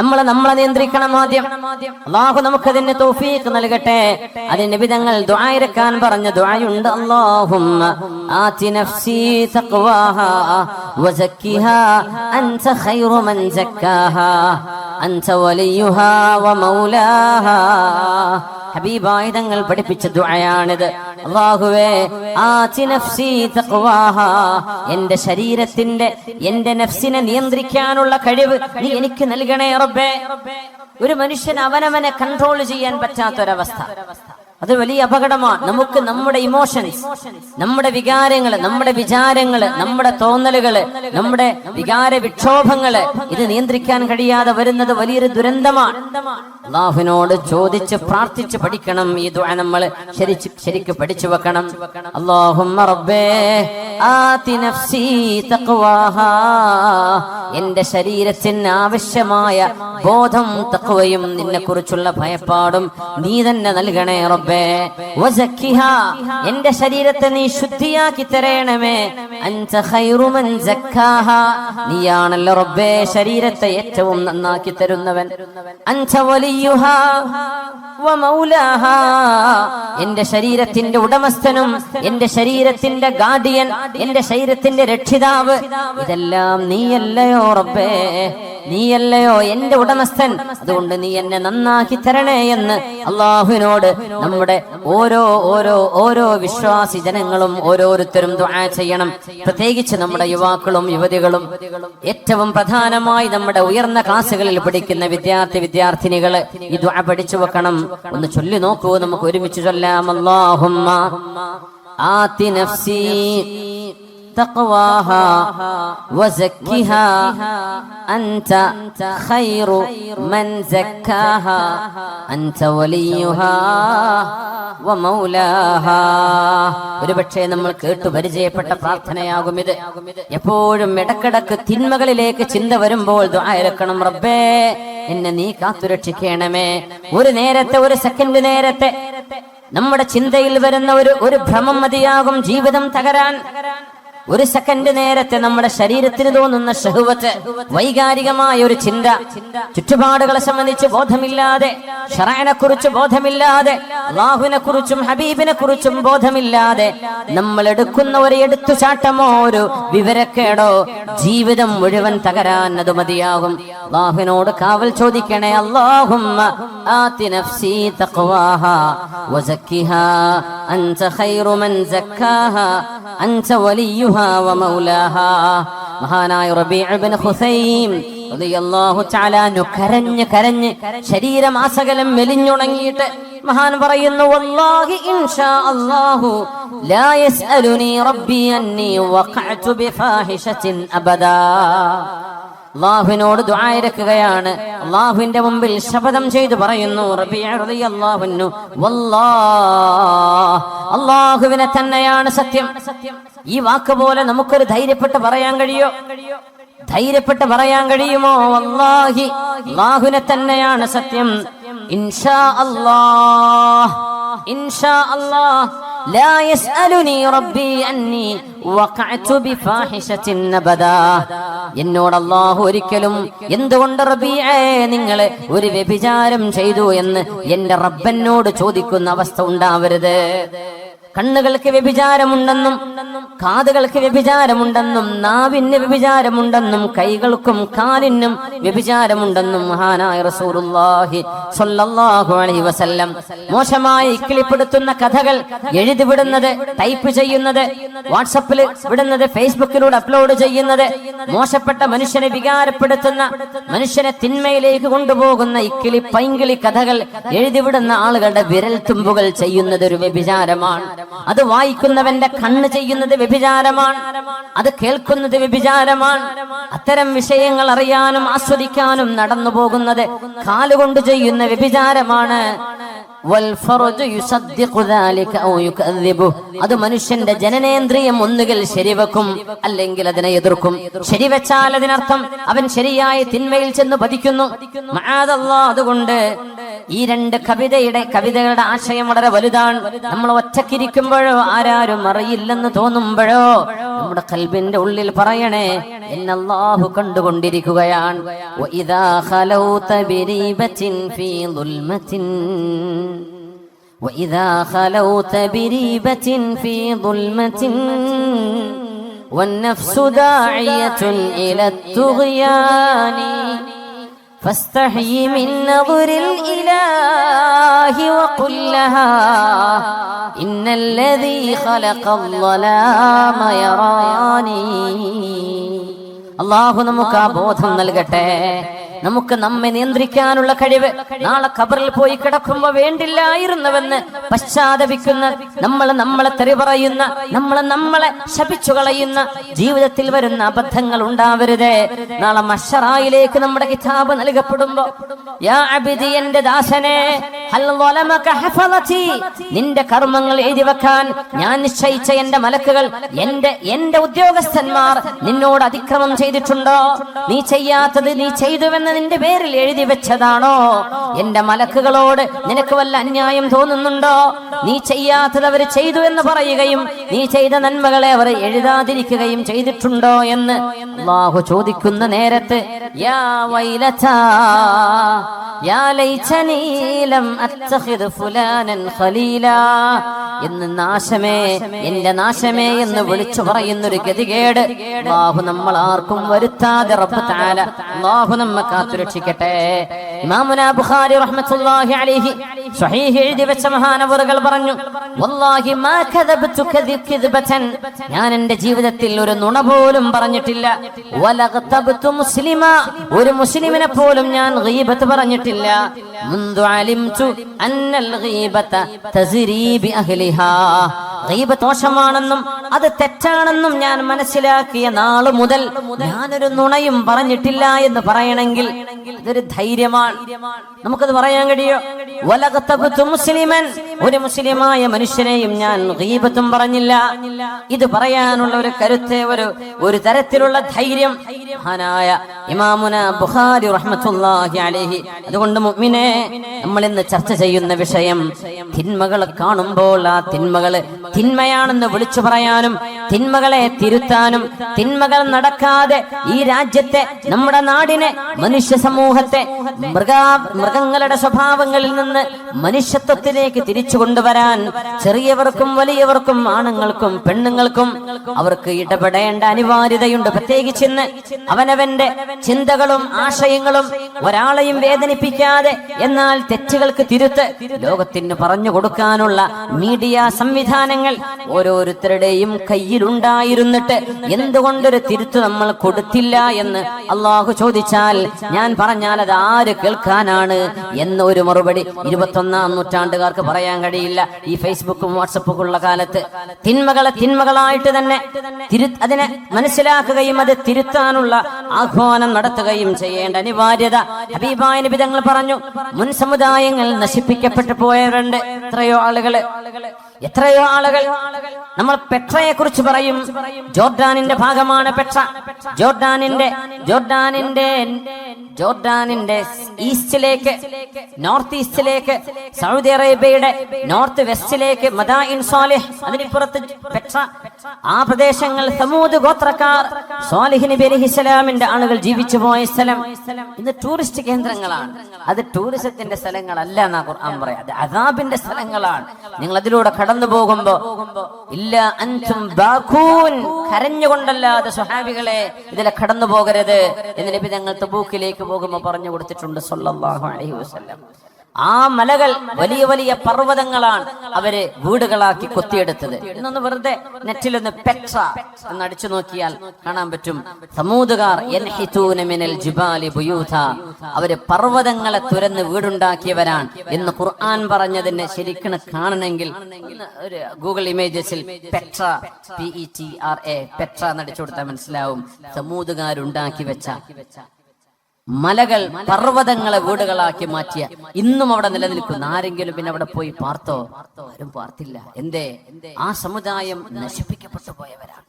നമ്മളെ നിയന്ത്രിക്കണം ആദ്യം. അല്ലാഹു നമുക്കതിന് തൗഫീഖ് നൽകട്ടെ. അതിന് നബി തങ്ങൾ ദുആ ഇറക്കാൻ പറഞ്ഞ ദുആയുണ്ട്. അല്ലാഹുമ്മ ആതി നഫ്സി തഖ്വാഹാ വസക്കിഹാ അൻത ഖൈറു മൻ സക്കാഹാ അൻത വലിയുഹാ വമൗലാഹാ. ഹബീബായ തങ്ങൾ പഠിപ്പിച്ച ദുആയാണിത്. അല്ലാഹുവേ ആതി നഫ്സി തഖ്വാഹാ, എന്റെ ശരീരത്തിന്റെ എന്റെ നഫ്സിനെ നിയന്ത്രിക്കാനുള്ള കഴിവ് നീ എനിക്ക് നൽകണേ റബ്ബേ. ഒരു മനുഷ്യൻ അവനവനെ കൺട്രോൾ ചെയ്യാൻ പറ്റാത്തൊരവസ്ഥ, അത് വലിയ അപകടമാണ്. നമുക്ക് നമ്മുടെ ഇമോഷൻസ്, നമ്മുടെ വികാരങ്ങള്, നമ്മുടെ വിചാരങ്ങള്, നമ്മുടെ തോന്നലുകള്, നമ്മുടെ വികാര വിക്ഷോഭങ്ങള് ഇത് നിയന്ത്രിക്കാൻ കഴിയാതെ വരുന്നത് വലിയൊരു ദുരന്തമാണ്. അല്ലാഹുവിനോട് ചോദിച്ച് പ്രാർത്ഥിച്ച് പഠിക്കണം. ഈ ദുആ നമ്മൾ ശരിക്ക് പഠിച്ചു വെക്കണം. അല്ലാഹുമ്മ റബ്ബേ ആതി നഫ്സി തഖ്വാഹാ, എന്റെ ശരീരത്തിന് ആവശ്യമായ ബോധം തഖ്വയും നിന്നെ കുറിച്ചുള്ള ഭയപ്പാടും നീ തന്നെ നൽകണേ റബ്ബേ. വസക്കിഹാ, എന്റെ ശരീരത്തെ നീ ശുദ്ധിയാക്കി തരണമേ. അൻത ഖൈറു മൻ സക്കാഹാ, നീയാണല്ലോ റബ്ബേ ശരീരത്തെ ഏറ്റവും നന്നാക്കി തരുന്നവൻ. അൻത വലിയുഹാ വമൗലാഹാ, എന്റെ ശരീരത്തിന്റെ ഉടമസ്ഥനും എന്റെ ശരീരത്തിന്റെ ഗാർഡിയൻ, എന്റെ ശരീരത്തിന്റെ രക്ഷിതാവ്, ഇതെല്ലാം നീയല്ലയോ റബ്ബേ, നീയല്ലയോ എന്റെ ഉടമസ്ഥൻ. അതുകൊണ്ട് നീ എന്നെ നന്നാക്കി തരണേ എന്ന് അള്ളാഹുവിനോട് നമ്മുടെ ഓരോ വിശ്വാസി ജനങ്ങളും ഓരോരുത്തരും ദുആ ചെയ്യണം. പ്രത്യേകിച്ച് നമ്മുടെ യുവാക്കളും യുവതികളും, ഏറ്റവും പ്രധാനമായി നമ്മുടെ ഉയർന്ന ക്ലാസ്സുകളിൽ പഠിക്കുന്ന വിദ്യാർത്ഥിനികള് ഈ ദുആ പഠിച്ചു വെക്കണം. ഒന്ന് ചൊല്ലി നോക്കൂ, നമുക്ക് ഒരുമിച്ച് ചൊല്ലാം. അല്ലാഹുമ്മ ആതി നഫ്സി തഖ്വാഹാ വസക്കിഹാ അൻത ഖൈറു മൻ സക്കാഹാ അൻത വലിയുഹാ വമൗലാഹാ. ഒരുപക്ഷേ നമ്മൾ കേട്ടു പരിചയപ്പെട്ട പ്രാർത്ഥനയാകും ഇത്. എപ്പോഴും ഇടക്കിടക്ക് തിന്മകളിലേക്ക് ചിന്ത വരുമ്പോൾ ദുആ ഇറക്കണം. റബ്ബേ എന്നെ നീ കാത്തുരക്ഷിക്കണമേ. ഒരു നേരത്തെ, ഒരു സെക്കൻഡ് നേരത്തെ നമ്മുടെ ചിന്തയിൽ വരുന്ന ഒരു ഭ്രമം മതിയാകും ജീവിതം തകരാൻ. ഒരു സെക്കൻഡ് നേരത്തെ നമ്മുടെ ശരീരത്തിന് തോന്നുന്ന ശഹ്വത്ത്, വൈകാരികമായ ഒരു ചിന്ത, ചുറ്റുപാടുകളെ സംബന്ധിച്ച് ബോധമില്ലാതെ, ശറഅനെ കുറിച്ച് ബോധമില്ലാതെ, അല്ലാഹുവിനെ കുറിച്ചും ഹബീബിനെ കുറിച്ചും ബോധമില്ലാതെ നമ്മൾ എടുക്കുന്ന ഒരു എടുത്തുചാട്ടമോ ഒരു വിവരക്കേടോ ജീവിതം മുഴുവൻ തകരാൻ അത് മതിയാകും. അല്ലാഹുവിനോട് കാവൽ ചോദിക്കണേ. അല്ലാഹുമ്മ ആതി നഫ്സി തഖ്വാഹാ വസക്കിഹാ അൻത ഖൈറു മൻ സക്കാഹാ അൻത വലിയുഹാ വമൗലാഹാ. മഹാനായ റബീഅ ഇബ്നു ഖുസൈം റളിയല്ലാഹു തആല അൻഹു കരഞ്ഞ് ശരീരമാസകലം മെലിഞ്ഞുണങ്ങിയിട്ട് മഹാൻ പറയുന്നു, വല്ലാഹി ഇൻഷാ അല്ലാഹു ലാ യസ്അലുനി റബ്ബി അന്നി വഖഅതു ബിഫാഹിശത്തിൻ അബദാ. അല്ലാഹുവിനോട് ദുആ ഇറക്കുകയാണ്. അല്ലാഹുവിന്റെ മുമ്പിൽ ശപഥം ചെയ്തു പറയുന്നു റബീഅ റളിയല്ലാഹു അൻഹു, വല്ലാഹ്, അല്ലാഹുവിനെ തന്നെയാണ് സത്യം. ഈ വാക്ക് പോലെ നമുക്കൊരു ധൈര്യപ്പെട്ട് പറയാൻ കഴിയോ? ധൈര്യപ്പെട്ട് പറയാൻ കഴിയുമോ? വല്ലാഹി, അല്ലാഹുവിനെ തന്നെയാണ് സത്യം. ഇൻഷാ അല്ലാഹ്, ഇൻഷാ അല്ലാഹ് ലാ യസ്അലുനി റബ്ബി അന്നി വഖഅതു ബിഫാഹിശത്തിൻ അബദാ. എന്നോട് അല്ലാഹു ഒരിക്കലും എന്തുകൊണ്ട് റബീഅ നിങ്ങൾ ഒരു വ്യഭിചാരം ചെയ്തു എന്ന് എന്റെ റബ്ബനോട് ചോദിക്കുന്ന അവസ്ഥ ഉണ്ടാവരുത്. കണ്ണുകൾക്ക് വ്യഭിചാരമുണ്ടെന്നും, കാതുകൾക്ക് വ്യഭിചാരമുണ്ടെന്നും, നാവിന് വ്യഭിചാരമുണ്ടെന്നും, കൈകൾക്കും കാലിനും വ്യഭിചാരമുണ്ടെന്നും മഹാനായ റസൂലുള്ളാഹി സ്വല്ലല്ലാഹു അലൈഹി വസല്ലം മോശമായി ഇക്കിളിപ്പെടുത്തുന്ന കഥകൾ എഴുതി വിടുന്നത്, ടൈപ്പ് ചെയ്യുന്നത്, വാട്സപ്പിൽ വിടുന്നത്, ഫേസ്ബുക്കിലൂടെ അപ്ലോഡ് ചെയ്യുന്നത്, മോശപ്പെട്ട മനുഷ്യനെ വികാരപ്പെടുത്തുന്ന, മനുഷ്യനെ തിന്മയിലേക്ക് കൊണ്ടുപോകുന്ന ഇക്കിളി പൈങ്കിളി കഥകൾ എഴുതിവിടുന്ന ആളുകളുടെ വിരൽ തുമ്പുകൾ ചെയ്യുന്നത് ഒരു വ്യഭിചാരമാണ്. അത് വായിക്കുന്നവന്റെ കണ്ണ് ചെയ്യുന്നത് വ്യഭിചാരമാണ്. അത് കേൾക്കുന്നത് വ്യഭിചാരമാണ്. അത്തരം വിഷയങ്ങൾ അറിയാനും ആസ്വദിക്കാനും നടന്നു പോകുന്നത് കാലുകൊണ്ട് ചെയ്യുന്ന വ്യഭിചാരമാണ്. അത് മനുഷ്യന്റെ ജനനേന്ദ്രിയം ഒന്നുകിൽ ശരിവെക്കും, അല്ലെങ്കിൽ അതിനെ എതിർക്കും. ശരിവെച്ചാൽ അതിനർത്ഥം അവൻ ശരിയായ തിന്മയിൽ ചെന്ന് പതിക്കുന്നു. മഅദല്ലാഹ്. അതുകൊണ്ട് ഈ രണ്ട് കവിതകളുടെ ആശയം വളരെ വലുതാണ്. നമ്മൾ ഒറ്റക്കിരിക്കുമ്പോഴോ ആരാരും അറിയില്ലെന്ന് തോന്നുമ്പോഴോ നമ്മുടെ ഖൽബിന്റെ ഉള്ളിൽ പറയണേ, എന്നെ അല്ലാഹു കണ്ടുകൊണ്ടിരിക്കുകയാണ്. വഇദാ ഖലൗത ബിരീബത്തിൻ ഫീ ദുൽമത്തിൻ وإذا خلوت بريبة في ظلمة والنفس داعية إلى الطغيان فاستحي من نظر الإله وقل لها إن الذي خلق الظلام يراني. അല്ലാഹു നമുക്ക് ആ ബോധം നൽകട്ടെ. നമുക്ക് നമ്മെ നിയന്ത്രിക്കാനുള്ള കഴിവ്. നാളെ ഖബറിൽ പോയി കിടക്കുമ്പോ വേണ്ടില്ലായിരുന്നുവെന്ന് പശ്ചാത്തപിക്കുന്ന, നമ്മളെ തെറി പറയുന്ന, നമ്മളെ ശപിച്ചു കളയുന്ന, ജീവിതത്തിൽ വരുന്ന അബദ്ധങ്ങൾ ഉണ്ടാവരുതേ. നാളെ മഹ്ശറായിലേക്ക് നമ്മുടെ കിതാബ് നൽകപ്പെടുമ്പോ, യാ അബ്ദി, എന്റെ ദാസനെ, ഹൽ വലമക ഹഫളതി, നിന്റെ കർമ്മങ്ങൾ എഴുതി വെക്കാൻ ഞാൻ നിശ്ചയിച്ച എന്റെ മലക്കുകൾ, എന്റെ ഉദ്യോഗസ്ഥന്മാർ നിന്നോട് അതിക്രമം ചെയ്തിട്ടുണ്ടോ? നീ ചെയ്യാത്തത് നീ ചെയ്തുവെന്ന് നിന്റെ പേരിൽ എഴുതി വെച്ചതാണോ? എന്റെ മലക്കുകളോട് നിനക്ക് വല്ല അന്യായം തോന്നുന്നുണ്ടോ? നീ ചെയ്യാത്തത് അവർ ചെയ്തു എന്ന് പറയുകയും നീ ചെയ്ത നന്മകളെ അവർ എഴുതാതിരിക്കുകയും ചെയ്തിട്ടുണ്ടോ എന്ന് അല്ലാഹു ചോദിക്കുന്ന നേരത്ത്, യാ വൈലതാ യാ ലൈതനീ ലം അത്തഖിദ് ഫുലാനൻ ഖലീലാ എന്ന് നാശമേ, എന്റെ നാശമേ എന്ന് വിളിച്ചു പറയുന്നൊരു ഗതികേട് അല്ലാഹു നമ്മൾ ആർക്കും വരുത്താതെ റബ്ബ് തആല അല്ലാഹു നമ്മെ കാത്തുരക്ഷിക്കട്ടെ. ഇമാമുനാ ബുഖാരി റഹ്മത്തുള്ളാഹി അലൈഹി സ്വഹീഹ് എഴുതി വെച്ച മഹാനവറുകൾ പറഞ്ഞു, വല്ലാഹി മാ കദബ്തു കദിബതൻ, ഞാൻ എന്റെ ജീവിതത്തിൽ ഒരു നുണ പോലും പറഞ്ഞിട്ടില്ല. വലഖതബ്തു മുസ്ലിമ, ഒരു മുസ്ലിമിനെ പോലും ഞാൻ ഗീബത്ത് പറഞ്ഞിട്ടില്ല. മുൻദു അലിംതു അന്നൽ ഗീബത തസ്രി ബി അഹ്ലിഹാ, ഗീബത്ത് ദോഷമാണെന്നും അത് തെറ്റാണെന്നും ഞാൻ മനസ്സിലാക്കിയ നാള് മുതൽ ഞാനൊരു നുണയും പറഞ്ഞിട്ടില്ല എന്ന് പറയണമെങ്കിൽ ഇതൊരു ധൈര്യമാണ്. നമുക്കത് പറയാൻ കഴിയോ? വലഖതബ്തു മുസ്ലിമൻ, ഒരു മുസ്ലിമായ മനുഷ്യനെയും ഞാൻ ഗീബത്തും പറഞ്ഞില്ല. ഇത് പറയാനുള്ള ഒരു കരുത്ത്, ഒരു തരത്തിലുള്ള ധൈര്യം മഹാനായ ഇമാമുന ബുഖാരി റഹ്മത്തുള്ളാഹി അലൈഹി. അതുകൊണ്ട് മുഅ്മിനേ, നമ്മൾ ഇന്ന് ചർച്ച ചെയ്യുന്ന വിഷയം, തിന്മകൾ കാണുമ്പോൾ ആ തിന്മകള് തിന്മയാണെന്ന് വിളിച്ചു പറയാനും തിന്മകളെ തിരുത്താനും, തിന്മകൾ നടക്കാതെ ഈ രാജ്യത്തെ, നമ്മുടെ നാടിനെ, മനുഷ്യ സമൂഹത്തെ മൃഗങ്ങളുടെ സ്വഭാവങ്ങളിൽ നിന്ന് മനുഷ്യത്വത്തിലേക്ക് തിരിച്ചു കൊണ്ടുവരാൻ ചെറിയവർക്കും വലിയവർക്കും ആണുങ്ങൾക്കും പെണ്ണുങ്ങൾക്കും അവർക്ക് ഇടപെടേണ്ട അനിവാര്യതയുണ്ട്. പ്രത്യേകിച്ച് ഇന്ന് അവനവന്റെ ചിന്തകളും ആശയങ്ങളും ഒരാളെയും വേദനിപ്പിക്കാതെ എന്നാൽ തെറ്റുകൾക്ക് തിരുത്ത് ലോകത്തിന് പറഞ്ഞു കൊടുക്കാനുള്ള മീഡിയ സംവിധാനങ്ങൾ ഓരോരുത്തരുടെയും കയ്യിലുണ്ടായിരുന്നിട്ട് എന്തുകൊണ്ടൊരു തിരുത്ത് നമ്മൾ കൊടുത്തില്ല എന്ന് അള്ളാഹു ചോദിച്ചാൽ ഞാൻ പറഞ്ഞാൽ അത് ആര് കേൾക്കാനാണ് എന്ന ഒരു മറുപടി 21-ാം നൂറ്റാണ്ടുകാർക്ക് പറയാൻ കഴിയില്ല. ഈ ഫേസ്ബുക്കും വാട്സപ്പും ഉള്ള കാലത്ത് തിന്മകളെ തിന്മകളായിട്ട് തന്നെ അതിനെ മനസ്സിലാക്കുകയും അത് തിരുത്താനുള്ള ആഹ്വാനം നടത്തുകയും ചെയ്യേണ്ട അനിവാര്യത ഹബീബായ നബി തങ്ങൾ പറഞ്ഞു. മുൻ സമുദായങ്ങൾ നശിപ്പിക്കപ്പെട്ടു പോയവരുണ്ട്. എത്രയോ ആളുകൾ നമ്മൾ പെട്രയെ കുറിച്ച് പറയും. ജോർഡാനിന്റെ ഭാഗമാണ് പെട്ര. ജോർഡാനിന്റെ ഈസ്റ്റിലേക്ക്, നോർത്ത് ഈസ്റ്റിലേക്ക്, സൗദി അറേബ്യയുടെ നോർത്ത് വെസ്റ്റിലേക്ക് മദായിൻ സാലിഹ്, അതിനിപ്പുറത്ത് പെട്ര, ആ പ്രദേശങ്ങൾ സമൂദ് ഗോത്രക്കാർ, സാലിഹ് നബി അലൈഹിസ്സലാമിന്റെ ആളുകൾ ജീവിച്ചു പോയ സ്ഥലം ഇന്ന് ടൂറിസ്റ്റ് കേന്ദ്രങ്ങളാണ്. അത് ടൂറിസത്തിന്റെ സ്ഥലങ്ങളല്ല എന്നാ ഖുർആൻ പറയാം. അത് അദാബിന്റെ സ്ഥലങ്ങളാണ്. നിങ്ങൾ അതിലൂടെ കടന്നു പോകുമ്പോ ഇല്ല അൻതും ബാഖൂൻ, കരഞ്ഞുകൊണ്ടല്ലാതെ സ്വഹാബികളെ ഇതിലെ കടന്നു പോകരുത് എന്ന് നബി തങ്ങൾ തബൂക്കിലേക്ക് പോകുമ്പോ പറഞ്ഞു കൊടുത്തിട്ടുണ്ട് സല്ലല്ലാഹു അലൈഹി വസല്ലം. ആ മലകൾ വലിയ വലിയ പർവ്വതങ്ങളാണ് അവര് വീടുകളാക്കി കൊത്തിയെടുത്തത്. ഇന്നൊന്ന് വെറുതെ നെറ്റിലൊന്ന് പെട്ര എന്ന് അടിച്ചു നോക്കിയാൽ കാണാൻ പറ്റും. സമൂദുകാർ യൻഹിതൂന മിനൽ ജിബാലി ബുയൂത, അവര് പർവ്വതങ്ങളെ തുരന്ന് വീടുണ്ടാക്കിയവരാണ് എന്ന് ഖുർആൻ പറഞ്ഞതിനെ ശരിക്കും കാണണമെങ്കിൽ ഒരു ഗൂഗിൾ ഇമേജസിൽ പെട്ര PETRA പെട്ര എന്നടിച്ചു കൊടുത്താൽ മനസ്സിലാവും. സമൂദുകാരുണ്ടാക്കി വെച്ച മലകൾ, പർവ്വതങ്ങളെ വീടുകളാക്കി മാറ്റിയ ഇന്നും അവിടെ നിലനിൽക്കുന്ന ആരെങ്കിലും പിന്നെ അവിടെ പോയി പാർത്തോ? ആരും പാർത്തില്ല. എന്തേ? ആ സമുദായം നശിപ്പിക്കപ്പെട്ടു പോയവരാണ്.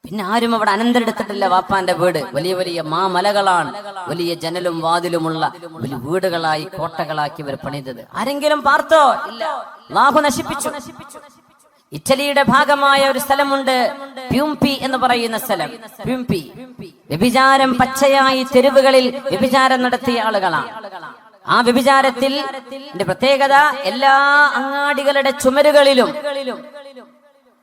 പിന്നെ ആരും അവിടെ അനന്തരെടുത്തിട്ടില്ല. വാപ്പാന്റെ വീട് വലിയ വലിയ മാമലകളാണ്, വലിയ ജനലും വാതിലുമുള്ള വലിയ വീടുകളായി കോട്ടകളാക്കി ഇവർ പണിതത്. ആരെങ്കിലും പാർത്തോ? ഇല്ല. അല്ലാഹു നശിപ്പിച്ചു. ഇറ്റലിയുടെ ഭാഗമായ ഒരു സ്ഥലമുണ്ട്, പ്യൂംപി എന്ന് പറയുന്ന സ്ഥലം. പ്യൂംപി വ്യഭിചാരം പച്ചയായി തെരുവുകളിൽ വ്യഭിചാരം നടത്തിയ ആളുകളാണ്. ആ വ്യഭിചാരത്തിൽ പ്രത്യേകത, എല്ലാ അങ്ങാടികളുടെ ചുമരുകളിലും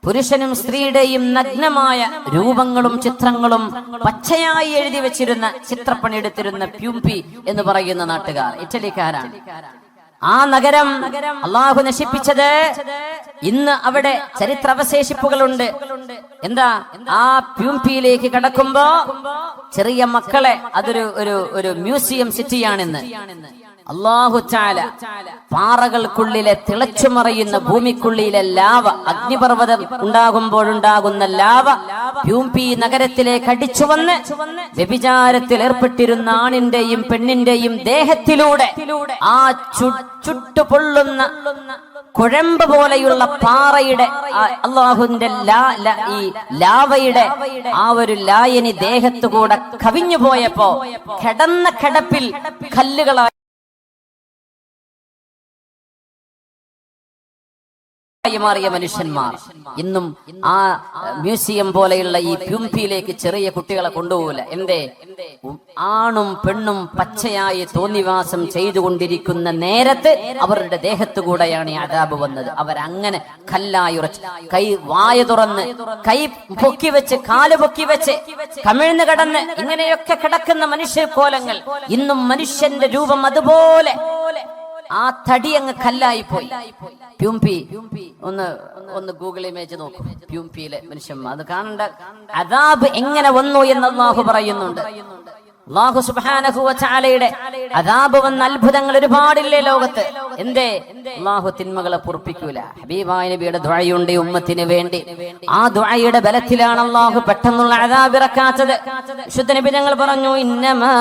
പുരുഷനും സ്ത്രീയുടെയും നഗ്നമായ രൂപങ്ങളും ചിത്രങ്ങളും പച്ചയായി എഴുതി വെച്ചിരുന്ന ചിത്രപ്പണിയെടുത്തിരുന്ന പ്യൂംപി എന്ന് പറയുന്ന നാട്ടുകാർ, ഇറ്റലിക്കാരാണ്. ആ നഗരം അള്ളാഹു നശിപ്പിച്ചത്. ഇന്ന് അവിടെ ചരിത്രാവശേഷിപ്പുകളുണ്ട്. എന്താ? ആ പ്യൂംപിയിലേക്ക് കടക്കുമ്പോ ചെറിയ മക്കളെ, അതൊരു ഒരു മ്യൂസിയം സിറ്റിയാണിന്ന്. അല്ലാഹു തആല പാറകൾക്കുള്ളിലെ തിളച്ചുമറിയുന്ന ഭൂമിക്കുള്ളിലെ ലാവ, അഗ്നിപർവ്വതം ഉണ്ടാകുമ്പോഴുണ്ടാകുന്ന ലാവ പ്യൂംപി നഗരത്തിലേക്ക് അടിച്ചു വന്ന് വ്യഭിചാരത്തിൽ ഏർപ്പെട്ടിരുന്ന ആണിന്റെയും പെണ്ണിന്റെയും ദേഹത്തിലൂടെ ആ ചുട്ടുപൊള്ളുന്ന കുഴമ്പ് പോലെയുള്ള പാറയുടെ അള്ളാഹുവിന്റെ ഈ ലാവയുടെ ആ ഒരു ലായനി ദേഹത്തുകൂടെ കവിഞ്ഞു പോയപ്പോ കിടന്ന കിടപ്പിൽ കല്ലുകളായി മാറിയ മനുഷ്യന്മാർ ഇന്നും ആ മ്യൂസിയം പോലെയുള്ള ഈ പ്യൂംപിയിലേക്ക് ചെറിയ കുട്ടികളെ കൊണ്ടുപോകില്ല. എന്തേ? ആണും പെണ്ണും പച്ചയായി തോന്നിവാസം ചെയ്തുകൊണ്ടിരിക്കുന്ന നേരത്ത് അവരുടെ ദേഹത്തുകൂടെയാണ് ഈ അദാബ് വന്നത്. അവരങ്ങനെ കല്ലായി ഉറച്ച്, കൈ വായ തുറന്ന്, കൈ പൊക്കി വെച്ച്, കാല് പൊക്കി വെച്ച്, കമിഴ്ന്ന് കിടന്ന് ഇങ്ങനെയൊക്കെ കിടക്കുന്ന മനുഷ്യ കോലങ്ങൾ. ഇന്നും മനുഷ്യന്റെ രൂപം അതുപോലെ ആ തടി അങ്ങ് കല്ലായി പോയി. പ്യൂംപി ഒന്ന് ഗൂഗിൾ ഇമേജ് നോക്കും. പ്യൂംപിയിലെ മനുഷ്യന്മാർ അത് കാണേണ്ട അദാബ് എങ്ങനെ വന്നു എന്ന് അല്ലാഹു പറയുന്നുണ്ട്. അല്ലാഹു സുബ്ഹാനഹു വ തആലയുടെ അദാബ് വന്ന അത്ഭുതങ്ങൾ ഒരുപാടില്ലേ ലോകത്ത്. എന്തേ? അല്ലാഹു തിന്മകളെ പൊറുപ്പിക്കൂല. ഹബീബായ നബിയുടെ ദുആയുണ്ട് ഉമ്മത്തിന് വേണ്ടി. ആ ദുആയുടെ ബലത്തിലാണ് അല്ലാഹു പെട്ടെന്നുള്ള അദാബ് ഇറക്കാത്തത്. വിശുദ്ധ നബി തങ്ങൾ പറഞ്ഞു, ഇന്നമാ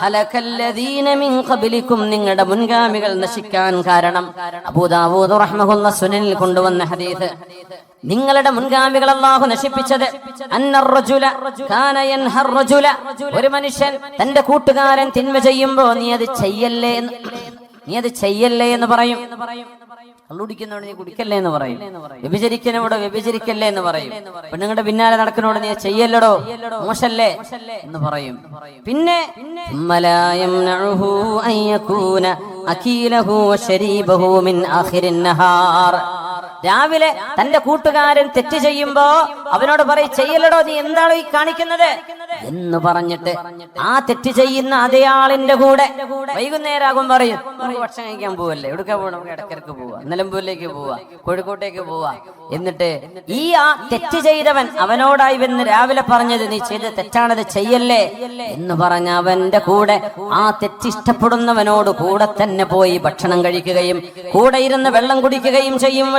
ഹലകല്ലദീന മിൻ ഖബ്ലികും, നിങ്ങളുടെ മുൻഗാമികൾ നശിക്കാൻ കാരണം. അബൂ ദാവൂദ് റഹ്മഹുല്ലാ സുനനിൽ കൊണ്ടുവന്ന ഹദീസ്. നിങ്ങളുടെ മുൻഗാമികൾ അല്ലാഹു നശിപ്പിച്ചത്, ഒരു മനുഷ്യൻ തന്റെ കൂട്ടുകാരൻ തിന്മ ചെയ്യുമ്പോ നീ അത് ചെയ്യല്ലേ എന്ന് പറയും. കള്ളുടിക്കുന്നോട് നീ കുടിക്കല്ലേ എന്ന് പറയും. വ്യഭിചരിക്കുന്നവോട് വ്യഭിചരിക്കല്ലേ എന്ന് പറയും. പെണ്ണുങ്ങളുടെ പിന്നാലെ നടക്കുന്നോട് നീ ചെയ്യല്ലടോ, മോശല്ലേ എന്ന് പറയും. പിന്നെ രാവിലെ തന്റെ കൂട്ടുകാരൻ തെറ്റ് ചെയ്യുമ്പോ അവനോട് പറയും, ചെയ്യല്ലടോ, നീ എന്താണോ ഈ കാണിക്കുന്നത് എന്ന് പറഞ്ഞിട്ട് ആ തെറ്റ് ചെയ്യുന്ന അതേ ആളിന്റെ കൂടെ വൈകുന്നേരമാകും പറയും, നമുക്ക് ഭക്ഷണം കഴിക്കാൻ പോവല്ലേ, എവിടുക്കാൻ പോകണം, നമുക്ക് ഇടക്കിടക്ക് പോവാ, നിലമ്പൂരിലേക്ക് പോവാ, കോഴിക്കോട്ടേക്ക് പോവാ. എന്നിട്ട് ഈ ആ തെറ്റ് ചെയ്തവൻ അവനോടായി വന്ന് രാവിലെ പറഞ്ഞത്, നീ ചെയ്ത തെറ്റാണത്, ചെയ്യല്ലേ എന്ന് പറഞ്ഞ അവന്റെ കൂടെ ആ തെറ്റിഷ്ടപ്പെടുന്നവനോട് കൂടെ തന്നെ പോയി ഭക്ഷണം കഴിക്കുകയും കൂടെ ഇരുന്ന് വെള്ളം കുടിക്കുകയും ചെയ്യും.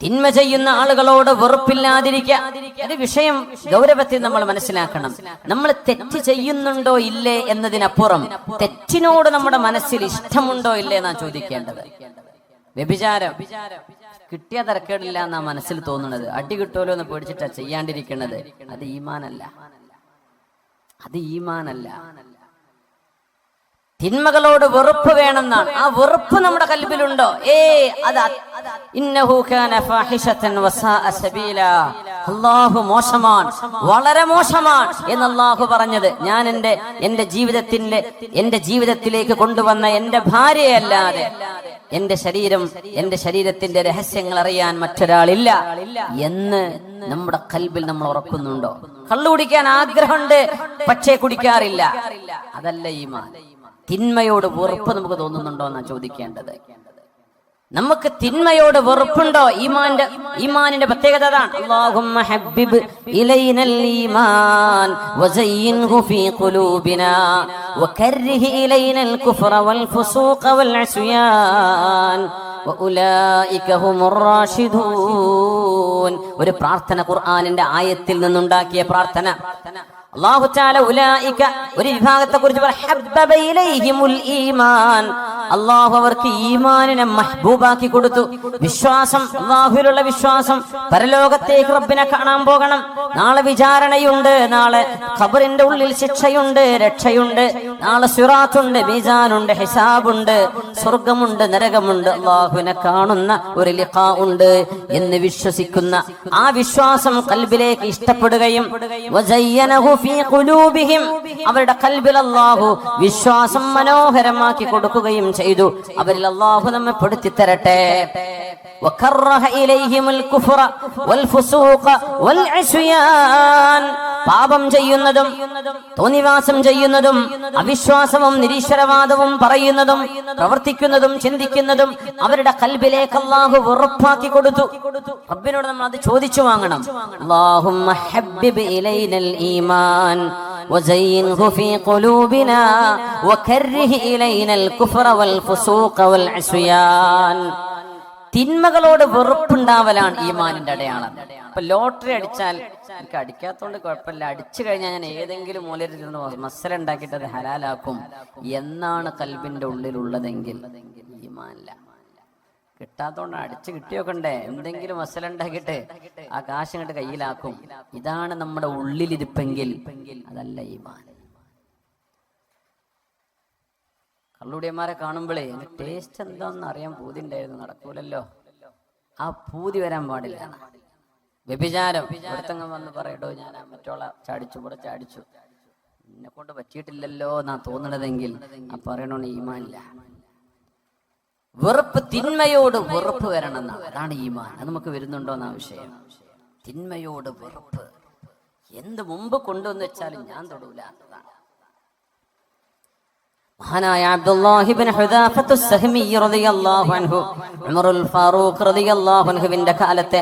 തിന്മ ചെയ്യുന്ന ആളുകളോട് വെറുപ്പില്ലാതിരിക്കുക. ഒരു വിഷയം ഗൗരവത്തിൽ നമ്മൾ മനസ്സിലാക്കണം. നമ്മൾ തെറ്റ് ചെയ്യുന്നുണ്ടോ ഇല്ലേ എന്നതിനപ്പുറം തെറ്റിനോട് നമ്മുടെ മനസ്സിൽ ഇഷ്ടമുണ്ടോ ഇല്ലേ എന്നാ ചോദിക്കേണ്ടത്. വ്യഭിചാരം കിട്ടിയ തരക്കേടില്ല എന്നാ മനസ്സിൽ തോന്നുന്നത്. അടി കിട്ടുമല്ലോ എന്ന് പേടിച്ചിട്ടാ ചെയ്യാണ്ടിരിക്കുന്നത്. അത് ഈമാനല്ല. തിന്മകളോട് വെറുപ്പ് വേണമെന്നാണ്. ആ വെറുപ്പ് നമ്മുടെ കൽബിലുണ്ടോ? അല്ലാഹു മോശമാണ്, വളരെ മോശമാണ് എന്ന് അല്ലാഹു പറഞ്ഞത്. ഞാൻ എന്റെ ജീവിതത്തിലേക്ക് കൊണ്ടുവന്ന എന്റെ ഭാര്യയല്ലാതെ എന്റെ ശരീരത്തിന്റെ രഹസ്യങ്ങൾ അറിയാൻ മറ്റൊരാളില്ല എന്ന് നമ്മുടെ കൽബിൽ നമ്മൾ ഉറക്കുന്നുണ്ടോ? കള്ളു കുടിക്കാൻ ആഗ്രഹമുണ്ട്, പക്ഷേ കുടിക്കാറില്ല. അതല്ല ഈമാൻ. തിന്മയോട് വെറുപ്പ് നമുക്ക് തോന്നുന്നുണ്ടോ എന്നാ ചോദിക്കേണ്ടത്. നമുക്ക് തിന്മയോട് വെറുപ്പുണ്ടോ? ഈമാനിന്റെ പ്രത്യേകത അതാണ്. അല്ലാഹുമ്മ ഹബ്ബിബ് ഇലൈനൽ ഈമാൻ വസയ്യിൻഹു ഫീ ഖുലൂബിനാ വകർരിഹ് ഇലൈനൽ കുഫ്റ വൽ ഫുസൂഖ വൽ അസ്യാൻ വഉലൈക ഹുമുർ റാഷിദൂൻ. ഒരു പ്രാർത്ഥന, ഖുർആനിന്റെ ആയത്തിൽ നിന്നുണ്ടാക്കിയ പ്രാർത്ഥന. അല്ലാഹു തആല ഉലൈക ഒരു വിഭാഗത്തെ കുറിച്ച് ഹബ്ബബ ഇലൈഹിമുൽ ഈമാൻ, അല്ലാഹു അവർക്ക് ഈമാനിനെ മഹ്ബൂബാക്കി കൊടുത്തു. വിശ്വാസം, അല്ലാഹുവിലുള്ള വിശ്വാസം, പരലോകത്തേക്ക് റബ്ബിനെ കാണാൻ പോകണം, നാളെ വിചാരണയുണ്ട്, നാളെ ഖബറിന്റെ ഉള്ളിൽ ശിക്ഷയുണ്ട്, രക്ഷയുണ്ട്, നാളെ സിറാത്തുണ്ട്, മീസാനുണ്ട്, ഹിസാബുണ്ട്, സ്വർഗമുണ്ട്, നരകമുണ്ട്, അല്ലാഹുവിനെ കാണുന്ന ഒരു ലിഖാ ഉണ്ട് എന്ന് വിശ്വസിക്കുന്ന ആ വിശ്വാസം ഖൽബിലേക്ക് ഇഷ്ടപ്പെടുകയും വസയ്യനഹു ഫീ ഖുലൂബിഹിം, അവരുടെ ഖൽബിൽ അല്ലാഹു വിശ്വാസം മനോഹരമാക്കി കൊടുക്കുകയും ചെയ്തു. അവരിൽ അല്ലാഹു നമ്മെ പെടുത്തി തരട്ടെ. വകറഹ ഇലൈഹിമുൽ കുഫ്ര വൽ ഫുസൂഖ വൽ ഇസ്യാൻ, പാപം ചെയ്യുന്നതും തോന്നിവാസം ചെയ്യുന്നതും അവിശ്വാസവും നിരീശ്വരവാദവും പറയുന്നതും പ്രവർത്തിക്കുന്നതും ചിന്തിക്കുന്നതും അവരുടെ ഖൽബിലേക്ക് അല്ലാഹു വെറുപ്പാക്കി കൊടുത്തു. റബ്ബിനോട് നമ്മൾ അത് ചോദിച്ചു വാങ്ങണം. അല്ലാഹുമ്മ ഹബ്ബിബ് ഇലൈനൽ ഈമാൻ വസയ്യിൻഹു ഫീ ഖുലൂബിനാ വകർരിഹ് ഇലൈനൽ കുഫ്ര വൽ ഫുസൂഖ വൽ ഇസ്യാൻ. തിന്മകളോട് വെറുപ്പുണ്ടാവലാണ് ഈമാനിന്റെ അടയാളം. ഇപ്പൊ ലോട്ടറി അടിച്ചാൽ എനിക്ക് അടിക്കാത്തോണ്ട് കുഴപ്പമില്ല, അടിച്ചു കഴിഞ്ഞാൽ ഞാൻ ഏതെങ്കിലും മൂലയിൽ മസല ഉണ്ടാക്കിയിട്ട് അത് ഹലാലാക്കും എന്നാണ് കൽബിന്റെ ഉള്ളിലുള്ളതെങ്കിൽ ഈമാനില്ല. കിട്ടാത്തോണ്ട് അടിച്ചു കിട്ടിയോക്കണ്ടേ, എന്തെങ്കിലും മസല ഉണ്ടാക്കിയിട്ട് ആ കാശ് അങ്ങോട്ട് കയ്യിലാക്കും, ഇതാണ് നമ്മുടെ ഉള്ളിലിരിപ്പെങ്കിൽ അതല്ല ഈമാൻ. കള്ളുടിയന്മാരെ കാണുമ്പോഴേ ടേസ്റ്റ് എന്താന്ന് അറിയാൻ പൂതി ഉണ്ടായിരുന്നു, നടക്കൂലല്ലോ. ആ പൂതി വരാൻ പാടില്ല. വ്യഭിചാരം, ഒരുത്തങ്ങ് വന്ന് പറയടോ ഞാൻ മറ്റോള ചാടിച്ചു, ഇവിടെ ചാടിച്ചു, എന്നെ കൊണ്ട് പറ്റിയിട്ടില്ലല്ലോ എന്നാ തോന്നണതെങ്കിൽ ആ പറയണോന്ന് ഈമാനില്ല. വെറുപ്പ്, തിന്മയോട് വെറുപ്പ് വരണം എന്നാണ്, അതാണ് ഈമാൻ. അത് നമുക്ക് വരുന്നുണ്ടോ എന്നാ വിഷയം. തിന്മയോട് വെറുപ്പ്, എന്ത് മുമ്പ് കൊണ്ടുവന്ന് വെച്ചാലും ഞാൻ തൊടൂല എന്നതാണ്. മഹാനായ അബ്ദുല്ലാഹി ഇബ്നു ഹുദാഫത്തു സഹ്മി റളിയല്ലാഹു അൻഹു, ഉമറുൽ ഫാറൂഖ് റളിയല്ലാഹു അൻഹുവിന്റെ കാലത്തെ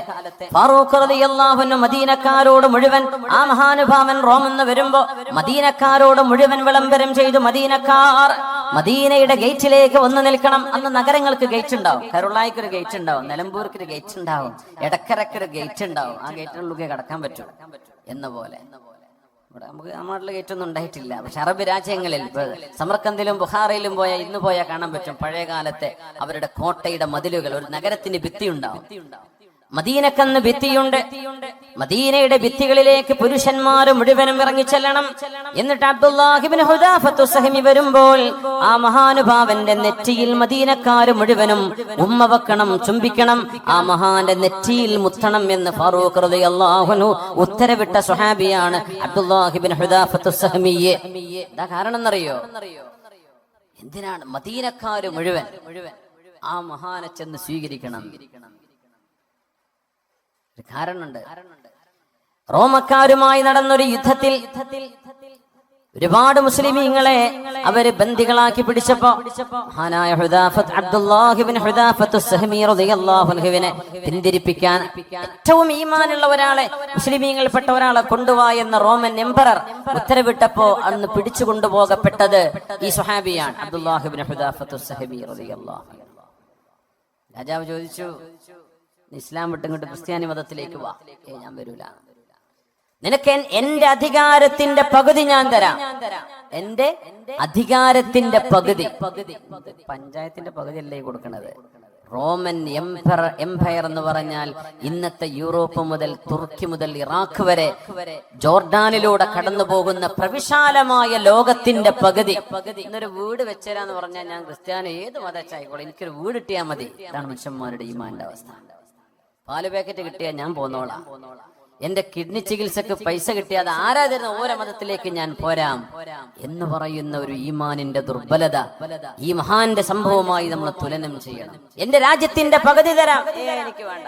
ഫാറൂഖ് റളിയല്ലാഹു അൻഹു മദീനക്കാരോട് മുഴുവൻ, ആ മഹാനുഭാവൻ റോമെന്ന് വരുമ്പോ മദീനക്കാരോട് മുഴുവൻ വിളംബരം ചെയ്തു. മദീനക്കാർ മദീനയുടെ ഗേറ്റിലേക്ക് വന്നു നിൽക്കണം. അന്ന് നഗരങ്ങൾക്ക് ഗേറ്റ് ഉണ്ടാവും, കരുളായിക്ക് ഒരു ഗേറ്റ് ഉണ്ടാവും, നിലമ്പൂർക്ക് ഒരു ഗേറ്റ് ഉണ്ടാവും, എടക്കരക്ക് ഒരു ഗേറ്റ് ഉണ്ടാവും. ആ ഗേറ്റിനുള്ളിൽ കടക്കാൻ പറ്റും എന്ന പോലെ. ഇവിടെ നമുക്ക് നമ്മുടെ ഗേറ്റൊന്നും ഉണ്ടായിട്ടില്ല. പക്ഷെ അറബ് രാജ്യങ്ങളിൽ സമർക്കന്ദിലും ബുഖാറയിലും പോയാൽ, ഇന്ന് പോയാൽ കാണാൻ പറ്റും പഴയ കാലത്തെ അവരുടെ കോട്ടയുടെ മതിലുകൾ. ഒരു നഗരത്തിന് ഭിത്തി ഉണ്ടാവും. മദീനക്കന്ന് ഭിത്തിയുണ്ട്. മദീനയുടെ ഭിത്തികളിലേക്ക് പുരുഷന്മാർ മുഴുവനും ഇറങ്ങിച്ചെല്ലണം. എന്നിട്ട് അബ്ദുല്ലാഹി ഇബ്നു ഹുദാഫത്തു സഹ്മി വരുമ്പോൾ ആ മഹാനുഭാവന്റെ നെറ്റിയിൽ മദീനക്കാർ മുഴുവനും ഉമ്മ വെക്കണം, ചുംബിക്കണം, ആ മഹാന്റെ നെറ്റിയിൽ മുത്തണം എന്ന് ഫാറൂഖ് റളിയല്ലാഹു അൻഹു ഉത്തരവിട്ട സ്വഹാബിയാണ് അബ്ദുല്ലാഹി ഇബ്നു ഹുദാഫത്തു സഹ്മി. എന്താ കാരണം എന്നറിയോ? എന്തിനാണ് മദീനക്കാർ മുഴുവൻ ആ മഹാനെ ചെന്ന് സ്വീകരിക്കണം? കാരണമുണ്ട്. റോമക്കാരുമായി നടന്നൊരു യുദ്ധത്തിൽ ഒരുപാട് മുസ്ലിമീങ്ങളെ അവര് ബന്ദികളാക്കി പിടിച്ചപ്പോ മഹാനായ അബ്ദുല്ലാഹി ഇബ്നു ഹുദാഫത്തു സഹ്മി റളിയല്ലാഹു അൻഹുവിനെ പിന്തിരിപ്പിക്കാൻ ഏറ്റവും ഈമാനുള്ള ഒരാളെ, മുസ്ലിമീങ്ങളിൽപ്പെട്ട ഒരാളെ കൊണ്ടുവാ എന്ന റോമൻ എംപറർ ഉത്തരവിട്ടപ്പോ അന്ന് പിടിച്ചു കൊണ്ടുപോകപ്പെട്ടത് ഈ സ്വഹാബിയാണ്, അബ്ദുല്ലാഹി ഇബ്നു ഹുദാഫത്തു സഹ്മി റളിയല്ലാഹു അൻഹു. രാജാവ് ചോദിച്ചു, ഇസ്ലാം വിട്ടിങ്ങോട്ട് ക്രിസ്ത്യാനി മതത്തിലേക്ക് വാ. ഞാൻ വരൂല, നിനക്ക് എന്റെ അധികാരത്തിന്റെ പകുതി ഞാൻ തരാം. എന്റെ അധികാരത്തിന്റെ പകുതി, പഞ്ചായത്തിന്റെ പകുതി അല്ലേ കൊടുക്കണത്. റോമൻ എംപയർ എന്ന് പറഞ്ഞാൽ ഇന്നത്തെ യൂറോപ്പ് മുതൽ തുർക്കി മുതൽ ഇറാഖ് വരെ ജോർഡാനിലൂടെ കടന്നു പോകുന്ന പ്രവിശാലമായ ലോകത്തിന്റെ പകുതി. ഇന്നൊരു വീട് വെച്ചേരാന്ന് പറഞ്ഞാൽ ഞാൻ ക്രിസ്ത്യാനി ഏത് മതച്ചായിക്കോളെ, എനിക്കൊരു വീട് കിട്ടിയാൽ മതി. ഇതാണ് മനുഷ്യന്മാരുടെ ഈമാന്റെ അവസ്ഥ. പാല് പാക്കറ്റ് കിട്ടിയാൽ ഞാൻ പോന്നോളാം, എന്റെ കിഡ്നി ചികിത്സക്ക് പൈസ കിട്ടിയാൽ ആരാ തരുന്ന ഓരോ മതത്തിലേക്ക് ഞാൻ പോരാം എന്ന് പറയുന്ന ഒരു ഈമാനിന്റെ ദുർബലത ഈ മഹാന്റെ സംഭവമായി നമ്മൾ തുലനം ചെയ്യണം. എന്റെ രാജ്യത്തിന്റെ പകുതി തരാം, എനിക്ക് വേണ്ട,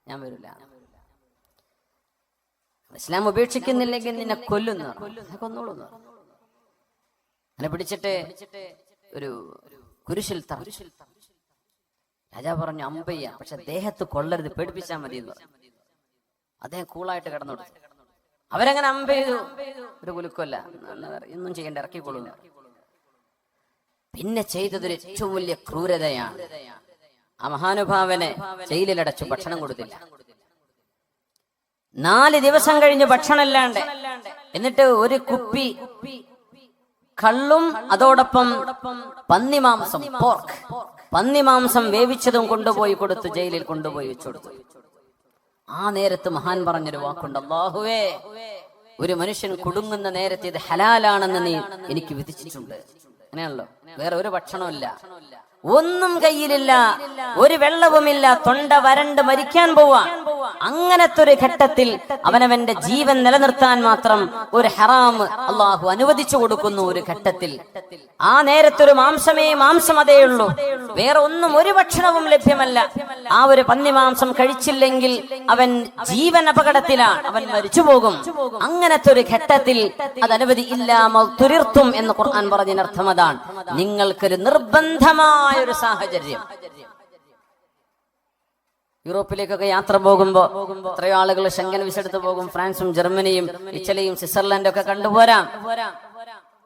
ഞാൻ വരില്ല. ഇസ്ലാം ഉപേക്ഷിക്കുന്നില്ലെങ്കിൽ നിന്നെ കൊല്ലുന്നു, കൊന്നോളുന്നു. അങ്ങനെ പിടിച്ചിട്ട് ഒരു കുരിശിൽ രാജാവ് പറഞ്ഞു അമ്പയ്യ, പക്ഷെ ദേഹത്ത് കൊള്ളരുത്, പേടിപ്പിച്ചാൽ മതി എന്ന് പറഞ്ഞു. അദ്ദേഹം കൂളായിട്ട് കിടന്നു. അവരങ്ങനെ അമ്പ ചെയ്തു, ഒരു കുലുക്കല്ല, ഒന്നും ചെയ്യേണ്ട, ഇറക്കിക്കൊള്ളുന്നു. പിന്നെ ചെയ്തതൊരു ഏറ്റവും വലിയ ക്രൂരതയാണ്. ആ മഹാനുഭാവനെ ജയിലിലടച്ചു, ഭക്ഷണം കൊടുത്തില്ല. 4 ദിവസം കഴിഞ്ഞ് ഭക്ഷണമില്ലാണ്ട്, എന്നിട്ട് ഒരു കുപ്പി കള്ളും അതോടൊപ്പം പന്നിമാംസം, പോർക്ക്, പന്നിമാംസം വേവിച്ചതും കൊണ്ടുപോയി കൊടുത്തു, ജയിലിൽ കൊണ്ടുപോയി വെച്ചു കൊടുത്തു. ആ നേരത്ത് മഹാൻ പറഞ്ഞൊരു വാക്കുണ്ട്, അല്ലാഹുവേ, ഒരു മനുഷ്യൻ കുടുങ്ങുന്ന നേരത്തെ ഇത് ഹലാലാണെന്ന് നീ എനിക്ക് വിധിച്ചിട്ടുണ്ട്. അങ്ങനെയാണല്ലോ, വേറെ ഒരു ഭക്ഷണമില്ല, ഒന്നും കയ്യിലില്ല, ഒരു വെള്ളവുമില്ല, തൊണ്ട വരണ്ട് മരിക്കാൻ പോവാ. അങ്ങനത്തെ ഒരു ഘട്ടത്തിൽ അവനവന്റെ ജീവൻ നിലനിർത്താൻ മാത്രം ഒരു ഹറാം അള്ളാഹു അനുവദിച്ചു കൊടുക്കുന്നു. ഒരു ഘട്ടത്തിൽ ആ നേരത്തൊരു മാംസം അതേ ഉള്ളൂ, വേറെ ഒന്നും ഒരു ഭക്ഷണവും ലഭ്യമല്ല. ആ ഒരു പന്നിമാംസം കഴിച്ചില്ലെങ്കിൽ അവൻ ജീവൻ അപകടത്തിലാണ്, അവൻ മരിച്ചു പോകും. അങ്ങനത്തെ ഒരു ഘട്ടത്തിൽ അത് അനുവദി ഇല്ലാമത്തുരിർത്തും എന്ന് ഖുർആൻ പറഞ്ഞതിനർത്ഥം അതാണ്, നിങ്ങൾക്കൊരു നിർബന്ധമായ ഒരു സാഹചര്യം. യൂറോപ്പിലേക്കൊക്കെ യാത്ര പോകുമ്പോ എത്രയോ ആളുകൾ ഷെങ്കൻ വിസ എടുത്ത് പോകും. ഫ്രാൻസും ജർമ്മനിയും ഇറ്റലിയും സ്വിറ്റ്സർലൻഡും ഒക്കെ കണ്ടുപോരാം.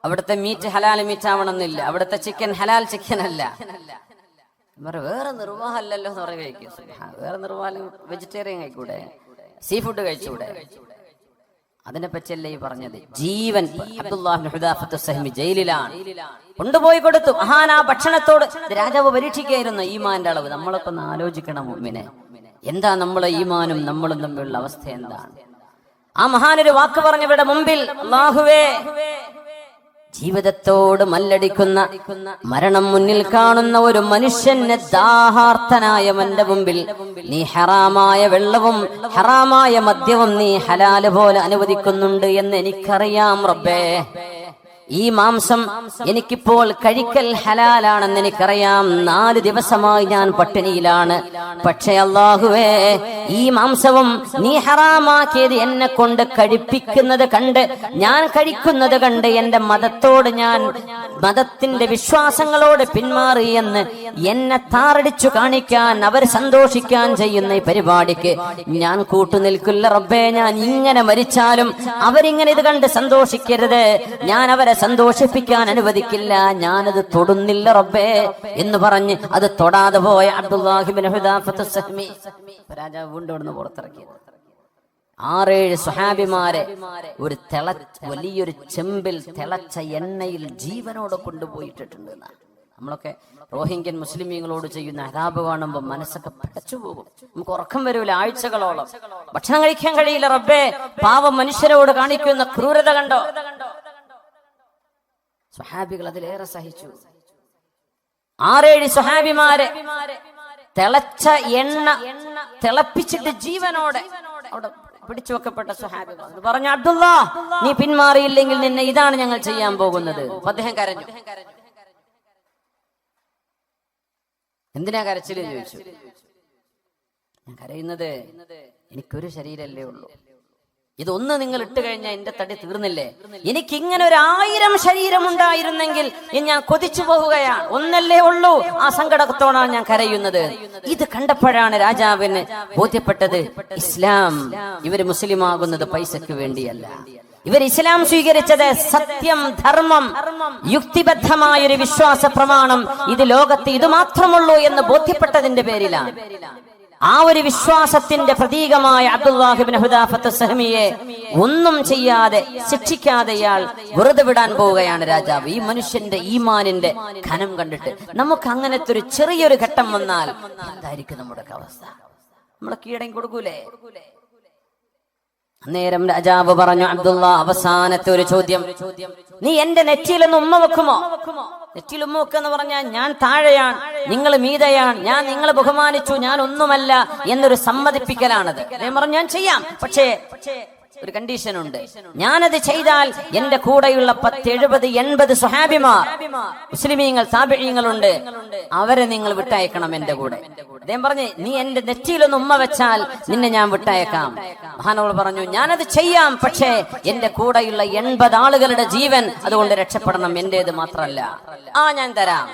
അവിടുത്തെ മീറ്റ് ഹലാൽ മീറ്റ് ആവണമെന്നില്ല, അവിടുത്തെ ചിക്കൻ ഹലാൽ ചിക്കൻ അല്ല. വേറെ നിർവാഹമല്ലല്ലോ എന്ന് പറഞ്ഞ് കഴിക്കും. വേറെ നിർവാഹം വെജിറ്റേറിയൻ കഴിക്കൂടെ, സീ ഫുഡ് കഴിച്ചൂടെ? അതിനെ പറ്റിയല്ലേ ഈ പറഞ്ഞത്. ജീവൻ അബ്ദുല്ലാഹ് ഇബ്നു ഹുദാഫത്ത് സഹ്മി ജയിലിലാണ്, കൊണ്ടുപോയി കൊടുത്തു. മഹാൻ ആ ഭക്ഷണത്തോട് രാജാവ് പരീക്ഷിക്കുകയായിരുന്നു ഈമാന്റെ അളവ്. നമ്മളൊക്കെ ഒന്ന് ആലോചിക്കണം മുഅ്മിനെ, എന്താ നമ്മളെ ഈമാനും നമ്മളും തമ്മിലുള്ള അവസ്ഥ എന്താണ്? ആ മഹാനൊരു വാക്ക് പറഞ്ഞവരുടെ മുമ്പിൽ, അല്ലാഹുവേ, ജീവിതത്തോട് മല്ലടിക്കുന്ന, മരണം മുന്നിൽ കാണുന്ന ഒരു മനുഷ്യന് ദാഹാർത്തനായ എന്റെ മുമ്പിൽ നീ ഹറാമായ വെള്ളവും ഹറാമായ മദ്യവും നീ ഹലാല് പോലെ അനുവദിക്കുന്നുണ്ട് എന്ന് എനിക്കറിയാം റബ്ബേ. ഈ മാംസം എനിക്കിപ്പോൾ കഴിക്കൽ ഹലാലാണെന്ന് എനിക്കറിയാം. 4 ദിവസമായി ഞാൻ പട്ടിണിയിലാണ്. പക്ഷേ അല്ലാഹുവേ, ഈ മാംസവും നീ ഹറാമാക്കിയത് എന്നെ കൊണ്ട് കഴിപ്പിക്കുന്നത് കണ്ട്, ഞാൻ കഴിക്കുന്നത് കണ്ട് എന്റെ മതത്തോട്, ഞാൻ മതത്തിന്റെ വിശ്വാസങ്ങളോട് പിന്മാറി എന്ന് എന്നെ താറടിച്ചു കാണിക്കാൻ, അവർ സന്തോഷിക്കാൻ ചെയ്യുന്ന ഈ പരിപാടിക്ക് ഞാൻ കൂട്ടുനിൽക്കില്ല റബ്ബേ. ഞാൻ ഇങ്ങനെ മരിച്ചാലും അവരിങ്ങനെ ഇത് കണ്ട് സന്തോഷിക്കരുത്, ഞാൻ അവരെ സന്തോഷിപ്പിക്കാൻ അനുവദിക്കില്ല, ഞാനത് തൊടുന്നില്ല റബ്ബേ എന്ന് പറഞ്ഞ് അത് തൊടാതെ പോയ അബ്ദുല്ലാഹി ഇബ്നു ഹുദാഫത്ത് സഹ്മി രാജാവ് വീണ്ടും ഇവിടുന്ന് പുറത്തിറക്കിയത് 6-7 സ്വഹാബിമാരെ ഒരു വലിയൊരു ചെമ്പിൽ തിളച്ച എണ്ണയിൽ ജീവനോടെ കൊണ്ടുപോയിട്ടിട്ടുണ്ട്. നമ്മളൊക്കെ റോഹിംഗ്യൻ മുസ്ലിമീങ്ങളോട് ചെയ്യുന്ന അദാബ് കാണുമ്പോൾ മനസ്സൊക്കെ പടച്ചു പോകും. നമുക്ക് ഉറക്കം വരൂല, ആഴ്ചകളോളം ഭക്ഷണം കഴിക്കാൻ കഴിയില്ല റബ്ബേ. പാവം മനുഷ്യരോട് കാണിക്കുന്ന ക്രൂരത കണ്ടോ? സ്വഹാബികൾ അതിലേറെ സഹിച്ചു. 6-7 സ്വഹാബിമാരെ തിളച്ച എണ്ണ തിളപ്പിച്ചിട്ട് ജീവനോടെ അവിടെ പിടിച്ചു വെക്കപ്പെട്ട സ്വഹാബികൾ പറഞ്ഞു, അബ്ദുല്ലാ, നീ പിന്മാറിയില്ലെങ്കിൽ നിന്നെ ഇതാണ് ഞങ്ങൾ ചെയ്യാൻ പോകുന്നത്. അദ്ദേഹം കരഞ്ഞു. എന്തിനാ കരച്ചില് ചോദിച്ചു. ഞാൻ കരയുന്നത് എനിക്കൊരു ശരീരമല്ലേ ഉള്ളൂ, ഇതൊന്ന് നിങ്ങൾ ഇട്ട് കഴിഞ്ഞാൽ എന്റെ തടി തീർന്നില്ലേ? എനിക്ക് ഇങ്ങനെ 1000 ശരീരം ഉണ്ടായിരുന്നെങ്കിൽ ഞാൻ കൊതിച്ചു പോവുകയാണ്. ഒന്നല്ലേ ഉള്ളൂ, ആ സങ്കടത്തോടാണ് ഞാൻ കരയുന്നത്. ഇത് കണ്ടപ്പോഴാണ് രാജാവിന് ബോധ്യപ്പെട്ടത്, ഇസ്ലാം, ഇവര് മുസ്ലിം ആകുന്നത് പൈസക്ക് വേണ്ടിയല്ല. ഇവർ ഇസ്ലാം സ്വീകരിച്ചത് സത്യം, ധർമ്മം, യുക്തിബദ്ധമായൊരു വിശ്വാസ പ്രമാണം, ഇത് ലോകത്ത് ഇത് മാത്രമുള്ളൂ എന്ന് ബോധ്യപ്പെട്ടതിന്റെ പേരിലാണ്. ആ ഒരു വിശ്വാസത്തിന്റെ പ്രതീകമായ അബ്ദുല്ലാഹി ഇബ്നു ഹുദാഫത്ത് സഹ്മിയെ ഒന്നും ചെയ്യാതെ ശിക്ഷിക്കാതെ ഇയാൾ വെറുതെ വിടാൻ പോവുകയാണ് രാജാവ്. ഈ മനുഷ്യന്റെ ഈമാനിന്റെ ഘനം കണ്ടിട്ട് നമുക്ക് അങ്ങനത്തെ ഒരു ചെറിയൊരു ഘട്ടം വന്നാൽ എന്തായിരിക്കും നമ്മുടെ അവസ്ഥ? നമ്മളെ കീഴടങ്ങി കൊടുക്കൂലേ? അന്നേരം രാജാവ് പറഞ്ഞു, അബ്ദുള്ള, അവസാനത്തെ ഒരു ചോദ്യം, നീ എന്റെ നെറ്റിയിലൊന്ന് ഉമ്മ വെക്കുമോ? നെറ്റിയിൽ ഉമ്മ വെക്കെന്ന് പറഞ്ഞാൽ ഞാൻ താഴെയാണ്, നിങ്ങൾ മീതയാണ്, ഞാൻ നിങ്ങളെ ബഹുമാനിച്ചു, ഞാൻ ഒന്നുമല്ല എന്നൊരു സമ്മതിപ്പിക്കലാണത്. ഞാൻ പറഞ്ഞു, ഞാൻ ചെയ്യാം, പക്ഷേ ഒരു കണ്ടീഷൻ ഉണ്ട്. ഞാനത് ചെയ്താൽ എന്റെ കൂടെയുള്ള 10, 70, 80 സ്വഹാബിമാർ, മുസ്ലിമീങ്ങൾ, താബിഈങ്ങളുണ്ട്, അവരെ നിങ്ങൾ വിട്ടയക്കണം എന്റെ കൂടെ. അദ്ദേഹം പറഞ്ഞു, നീ എന്റെ നെറ്റിയിലൊന്ന് ഉമ്മ വെച്ചാൽ നിന്നെ ഞാൻ വിട്ടയക്കാം. മഹാനവർ പറഞ്ഞു, ഞാനത് ചെയ്യാം, പക്ഷേ എന്റെ കൂടെയുള്ള 80 ആളുകളുടെ ജീവൻ അതുകൊണ്ട് രക്ഷപ്പെടണം, എന്റേത് മാത്രമല്ല. ഞാൻ തരാം.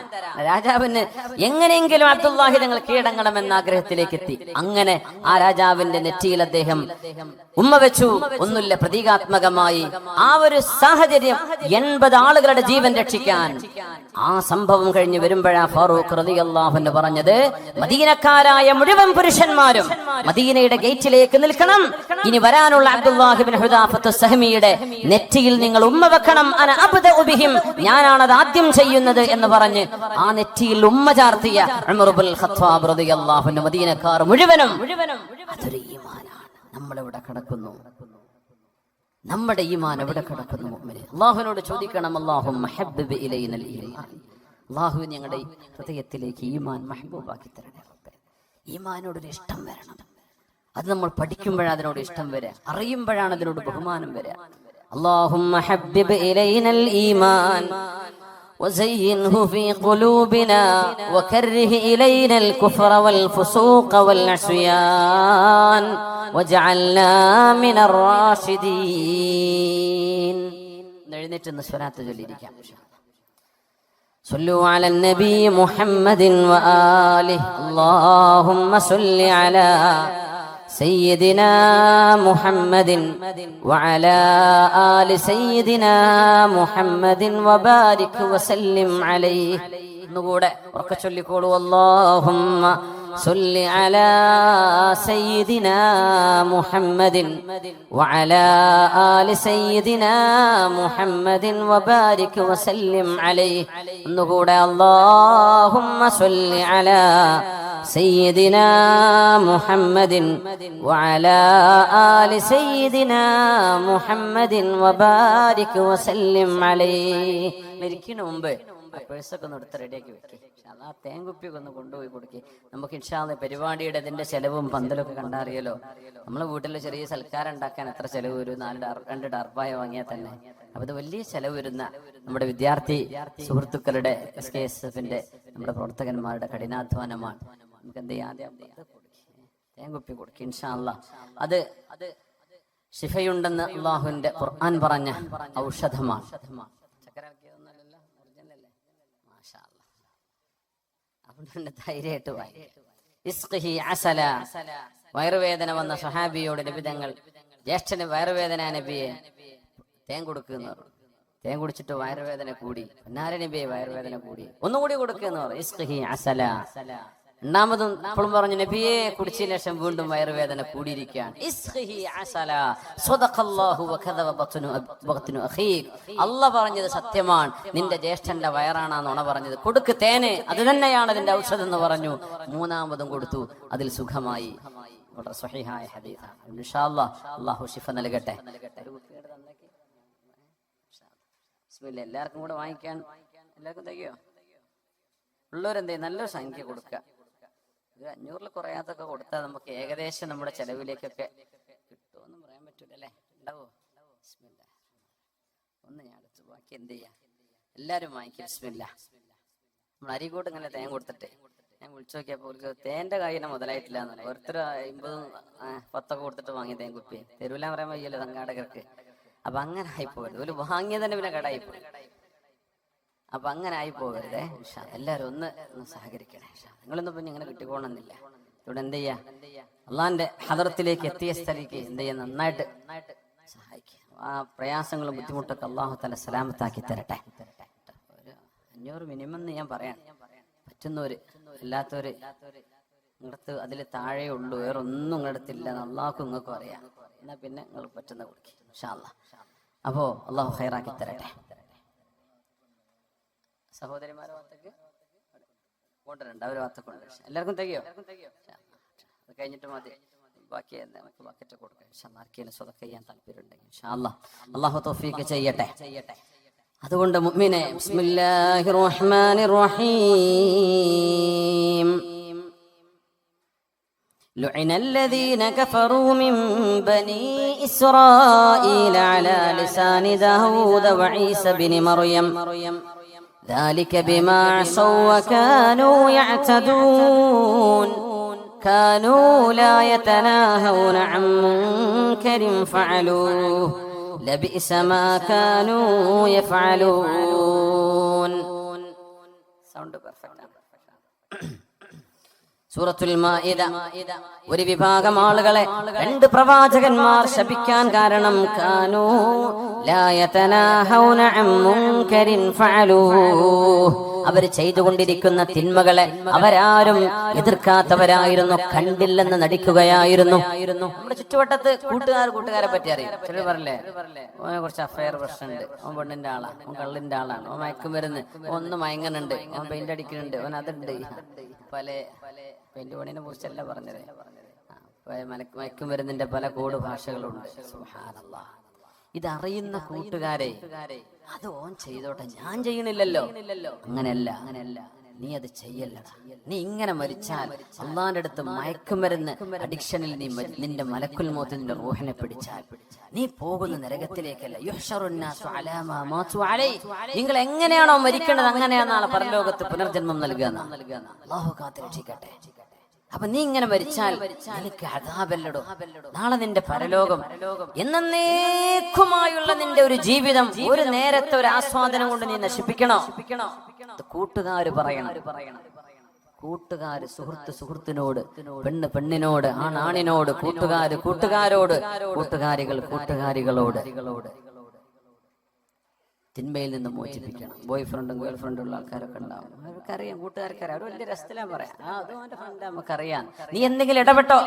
രാജാവിന് എങ്ങനെയെങ്കിലും അബ്ദുല്ലാഹി തങ്ങൾ കീഴടങ്ങണമെന്ന ആഗ്രഹത്തിലേക്ക് എത്തി. അങ്ങനെ ആ രാജാവിന്റെ നെറ്റിയിൽ അദ്ദേഹം ഉമ്മ വെച്ചു. ഒന്നുമില്ല, പ്രതീകാത്മകമായി ആ ഒരു സാഹചര്യം 80 ആളുകളുടെ ജീവൻ രക്ഷിക്കാൻ ആ സംഭവം കഴിഞ്ഞ് വരുമ്പോഴാ ഫാറൂഖ് റളിയല്ലാഹു അൻഹു പറഞ്ഞത്, മദീനക്കാരായ മുഴുവൻ പുരുഷന്മാരും മദീനയുടെ ഗേറ്റിലേക്ക് നിൽക്കണം. ഇനി വരാനുള്ള അബ്ദുല്ലാഹി ഇബ്നു ഹുദാഫത്ത് സഹമിയുടെ നെറ്റിയിൽ നിങ്ങൾ ഉമ്മ വെക്കണം. അന അബ്ദഉ ബിഹിം, ഞാനാണത് ആദ്യം ചെയ്യുന്നത് എന്ന് പറഞ്ഞ് ആ നെറ്റിയിൽ ഉമ്മ ചാർത്തിയ ഉമർ ഇബ്നുൽ ഖത്താബ് റളിയല്ലാഹു അൻഹു മദീനക്കാർ മുഴുവനും അതൊരു ഈമാനാണ്. നമ്മളെവിടെ കിടക്കുന്നു? നമ്മുടെ ഈമാൻ എവിടെ കിടക്കുന്നു? മുഅ്മിനേ, അല്ലാഹുവിനോട് ചോദിക്കണം, അല്ലാഹുമ്മ ഹബ്ബിബ് ഇലൈനൽ ഈമാൻ, അല്ലാഹു ഞങ്ങളുടെ ഹൃദയത്തിലേക്ക് ഈമാൻ മഹ്ബൂബാക്കി തരണേ റബ്ബേ. ഈമാനോടൊരു ഇഷ്ടം വരണം. അത് നമ്മൾ പഠിക്കുമ്പോഴാണ് അതിനോട് ഇഷ്ടം വരിക, അറിയുമ്പോഴാണ് അതിനോട് ബഹുമാനം വരിക. അല്ലാഹുമ്മ ഹബ്ബിബ് ഇലൈനൽ ഈമാൻ وزينه في قلوبنا وكره إلينا الكفر والفسوق والعصيان واجعلنا من الراشدين. എഴുന്നേറ്റ് സ്വലാത്ത് ചൊല്ലിയിരിക്കാം. صلوا على النبي محمد وآله اللهم صل على سيدنا محمد وعلى آل سيدنا محمد وبارك وسلم عليه. نقول وركشل يقولوا اللهم صل على سيدنا محمد وعلى آل سيدنا محمد وبارك وسلم عليه. نقول اللهم صل على سيدنا محمد وعلى آل سيدنا محمد وبارك وسلم عليه. മരിക്കണ മുമ്പ് പേഴ്സൊക്കെ ഒന്ന് എടുത്ത് റെഡിയാക്കി വെക്കേ. ആ തേങ്കുപ്പിയൊക്കെ ഒന്ന് കൊണ്ടുപോയി കൊടുക്കേ. നമുക്ക് ഇൻഷാ അല്ലാഹ് പരിപാടിയുടെ ഇതിന്റെ ചെലവും പന്തലൊക്കെ കണ്ടറിയല്ലോ. നമ്മളെ വീട്ടിൽ ചെറിയ സൽക്കാരം ഉണ്ടാക്കാൻ എത്ര ചെലവ് വരും? 2 ഡർപ്പായ വാങ്ങിയാൽ തന്നെ. അപ്പൊ ഇത് വലിയ ചെലവ് വരുന്ന നമ്മുടെ വിദ്യാർത്ഥി സുഹൃത്തുക്കളുടെ SKSF-ന്റെ നമ്മുടെ പ്രവർത്തകന്മാരുടെ കഠിനാധ്വാനമാണ്. നമുക്ക് എന്ത് ചെയ്യാം? ആദ്യം തേങ്കുപ്പി കൊടുക്കുക ഇൻഷാ അല്ലാഹ്. അത് ശിഫയുണ്ടെന്ന് അല്ലാഹുവിന്റെ ഖുർആൻ പറഞ്ഞ ഔഷധമാണ്. ധൈര്യമായിട്ട് വയറുവേദന വന്ന സ്വഹാബിയോട് നബി തങ്ങൾ, ജ്യേഷ്ഠന് വയറുവേദന നബിയെ തേൻ കൊടുക്കുന്നു. തേൻ കുടിച്ചിട്ട് വയറുവേദന കൂടി. പൊന്നാര നബിയെ വയറുവേദന കൂടി, ഒന്നുകൂടി കൊടുക്കുന്നു. രണ്ടാമതും ഇപ്പോഴും പറഞ്ഞു, നബിയെ കുടിച്ചതിന് ശേഷം വീണ്ടും വയറുവേദന കൂടിയിരിക്കുകയാണ്. അല്ലാഹ് പറഞ്ഞത് സത്യമാണ്, നിന്റെ ജ്യേഷ്ഠന്റെ വയറാണ് നുണ പറഞ്ഞത്. കൊടുക്ക് തേന്, അത് തന്നെയാണ് അതിന്റെ ഔഷധം എന്ന് പറഞ്ഞു. മൂന്നാമതും കൊടുത്തു, അതിൽ സുഖമായി. വളരെ സ്വഹീഹായ ഹദീസാണ്. ഇൻഷാ അല്ലാഹ് അല്ലാഹു ശിഫ നൽകട്ടെ. ബിസ്മില്ലാ. എല്ലാവർക്കും കൂടെ വാങ്ങിക്കാൻ എല്ലാവർക്കും തയ്യോ? ഉള്ളവരെന്തേ നല്ലൊരു സംഖ്യ കൊടുക്കുക. 500 കുറയാത്തൊക്കെ കൊടുത്താൽ നമുക്ക് ഏകദേശം നമ്മുടെ ചെലവിലേക്കൊക്കെ കിട്ടുമെന്നും പറയാൻ പറ്റൂല അല്ലേ? ഉണ്ടാവോ? ബിസ്മില്ലാ. ഒന്ന് ഞാൻ എടുത്തു, ബാക്കി എന്ത് ചെയ്യാം? എല്ലാവരും വാങ്ങിക്കും. ബിസ്മില്ലാ. നമ്മൾ അരിക്കോട്ട് ഇങ്ങനെ തേൻ കൊടുത്തിട്ട് ഞാൻ വിളിച്ചു നോക്കിയപ്പോൾ തേന്റെ കാര്യം മുതലായിട്ടില്ല എന്ന്. ഓരോരുത്തർ 50, 10 കൊടുത്തിട്ട് വാങ്ങിയ തേൻ കുപ്പി തരൂല പറയാൻ വയ്യല്ലോ സംഘാടകർക്ക്. അപ്പൊ അങ്ങനെ ആയിപ്പോകരുത്. ഒരു വാങ്ങിയ തന്നെ പിന്നെ കടായിപ്പോയി. അപ്പൊ അങ്ങനെ ആയി പോകരുതേ. എല്ലാവരും ഒന്ന് സഹകരിക്കണേ. നിങ്ങളൊന്നും പിന്നെ ഇങ്ങനെ കിട്ടിക്കോണമെന്നില്ല. ഇവിടെ എന്ത് ചെയ്യാ? അള്ളാന്റെ ഹദറത്തിലേക്ക് എത്തിയ സ്ഥലിക്ക് എന്ത് ചെയ്യാ? നന്നായിട്ട് സഹായിക്കുക. ആ പ്രയാസങ്ങളും ബുദ്ധിമുട്ടൊക്കെ അള്ളാഹു തആല സലാമത്താക്കി തരട്ടെ. ഒരു 500 മിനിമം എന്ന് ഞാൻ പറയാം. പറ്റുന്നവര്, അല്ലാത്തവര് നിങ്ങളടുത്ത് അതിൽ താഴെ ഉള്ളൂ, വേറെ ഒന്നും നിങ്ങളടുത്തില്ല എന്ന് അള്ളാഹുക്കും നിങ്ങൾക്കും അറിയാം. എന്നാ പിന്നെ നിങ്ങൾ പറ്റുന്ന കൊടുക്കും ഇൻഷാ അല്ലാഹ്. അപ്പോ അള്ളാഹു ഖൈറാക്കി തരട്ടെ. സഹോദരിമാരെ ഭാഗത്തേക്ക് കൊണ്ടുവരണ്ട, അവർ ഭാഗത്തേക്ക് കൊണ്ടുവരും. എല്ലാവർക്കും തികയോ? അത് കഴിഞ്ഞിട്ട് മതി. ബാക്കി നമുക്ക് ബക്കറ്റ് കൊടുക്കാം. ആർക്കെങ്കിലും സ്വതക്ക ചെയ്യാൻ താല്പര്യം ഉണ്ടെങ്കിൽ ഇൻഷാ അല്ലാഹ് അള്ളാഹു തൗഫീഖ് ചെയ്യട്ടെ. അതുകൊണ്ട് മുഅ്മിനേ, ബിസ്മില്ലാഹിർ റഹ്മാനിർ റഹീം. لعن الذين كفروا من بني إسرائيل على لسان داود وعيسى بن مريم ذلك بما عصوا وكانوا يعتدون كانوا لا يتناهون عن منكر فعلوه لبئس ما كانوا يفعلون. Sound perfect. സൂറത്തുൽ മാഇദ. ഒരു വിഭാഗം ആളുകളെ രണ്ട് പ്രവാചകന്മാർ ശപിക്കാൻ കാരണം കാനൂ ലാ യതനാഹൗന അൻ മുൻകരിൻ ഫഅലൂഹു. അവർ ചെയ്തുകൊണ്ടിരിക്കുന്ന തിന്മകളെ അവരാരും എതിർക്കാത്തവരായിരുന്നു, കണ്ടില്ലെന്ന് നടിക്കുകയായിരുന്നു. നമ്മുടെ ചുറ്റുവട്ടത്ത് കൂട്ടുകാരെ പറ്റി അറിയും. ചിലർ പറയല്ലേ, ഓനെ കുറച്ച് അഫയർ പ്രശ്നമുണ്ട്, ഓൻ പെണ്ണിന്റെ ആളാണ്, ഓൻ കള്ളിന്റെ ആളാണ്, ഓൻ മയക്കുമരുന്ന്, ഒന്ന് മയങ്ങനുണ്ട്, ഓൻ പെയിന്റ് അടിക്കുന്നുണ്ട്, ഓൻ അതുണ്ട്. പല പെയിന്റ് പണിനെ കുറിച്ചല്ല പറഞ്ഞത്, മയക്കുമരുന്നിന്റെ പല കോഡ് ഭാഷകളുണ്ട്. സുബ്ഹാനല്ലാഹ്. ഇതറിയുന്ന കൂട്ടുകാരെ അത് ഓൻ ചെയ്തോട്ടെ, ഞാൻ ചെയ്യണില്ലല്ലോ. അങ്ങനെയല്ല, നീ അത് ചെയ്യല്ലടാ. നീ ഇങ്ങനെ മരിച്ചാൽ അള്ളാന്റെ അടുത്ത് മയക്കുമരുന്ന് അഡിക്ഷനിൽ നീ നിന്റെ മലക്കുൽ മൗത്ത് നിന്റെ റൂഹിനെ പിടിച്ചാൽ നീ പോകുന്ന നരകത്തിലേക്കല്ല. യുഹ്ശറുന്നാസു അലാ മാ മാതു അലൈഹി. നിങ്ങൾ എങ്ങനെയാണോ മരിക്കേണ്ടത് അങ്ങനെയാണ് നാളെ പരലോകത്ത് പുനർജന്മം നൽകുക. അല്ലാഹു കാത്തുരക്ഷിക്കട്ടെ. അപ്പൊ നീ ഇങ്ങനെ മരിച്ചാൽ നിനക്ക് അദാബല്ലടോ. നാളെ നിന്റെ പരലോകം എന്നേക്കുമായുള്ള നിന്റെ ഒരു ജീവിതം ഒരു നേരത്തെ ഒരു ആസ്വാദനം കൊണ്ട് നീ നശിപ്പിക്കണോ? കൂട്ടുകാര് പറയണം. കൂട്ടുകാര് സുഹൃത്തിനോട്, പെണ്ണ് പെണ്ണിനോട്, ആണിനോട്, കൂട്ടുകാരോട്, കൂട്ടുകാരികളോട് തിന്മയിൽ നിന്ന് മോചിപ്പിക്കണം. ബോയ് ഫ്രണ്ടും ഗേൾ ഫ്രണ്ടും ഉള്ള ആൾക്കാരൊക്കെ ഉണ്ടാവും. അവർക്കറിയാം, കൂട്ടുകാർക്കറിയാം, അവർ വലിയ രസത്തിലാണ് പറയാം, അത് അവന്റെ ഫ്രണ്ട് നമുക്കറിയാം. നീ എന്തെങ്കിലും ഇടപെട്ടോ,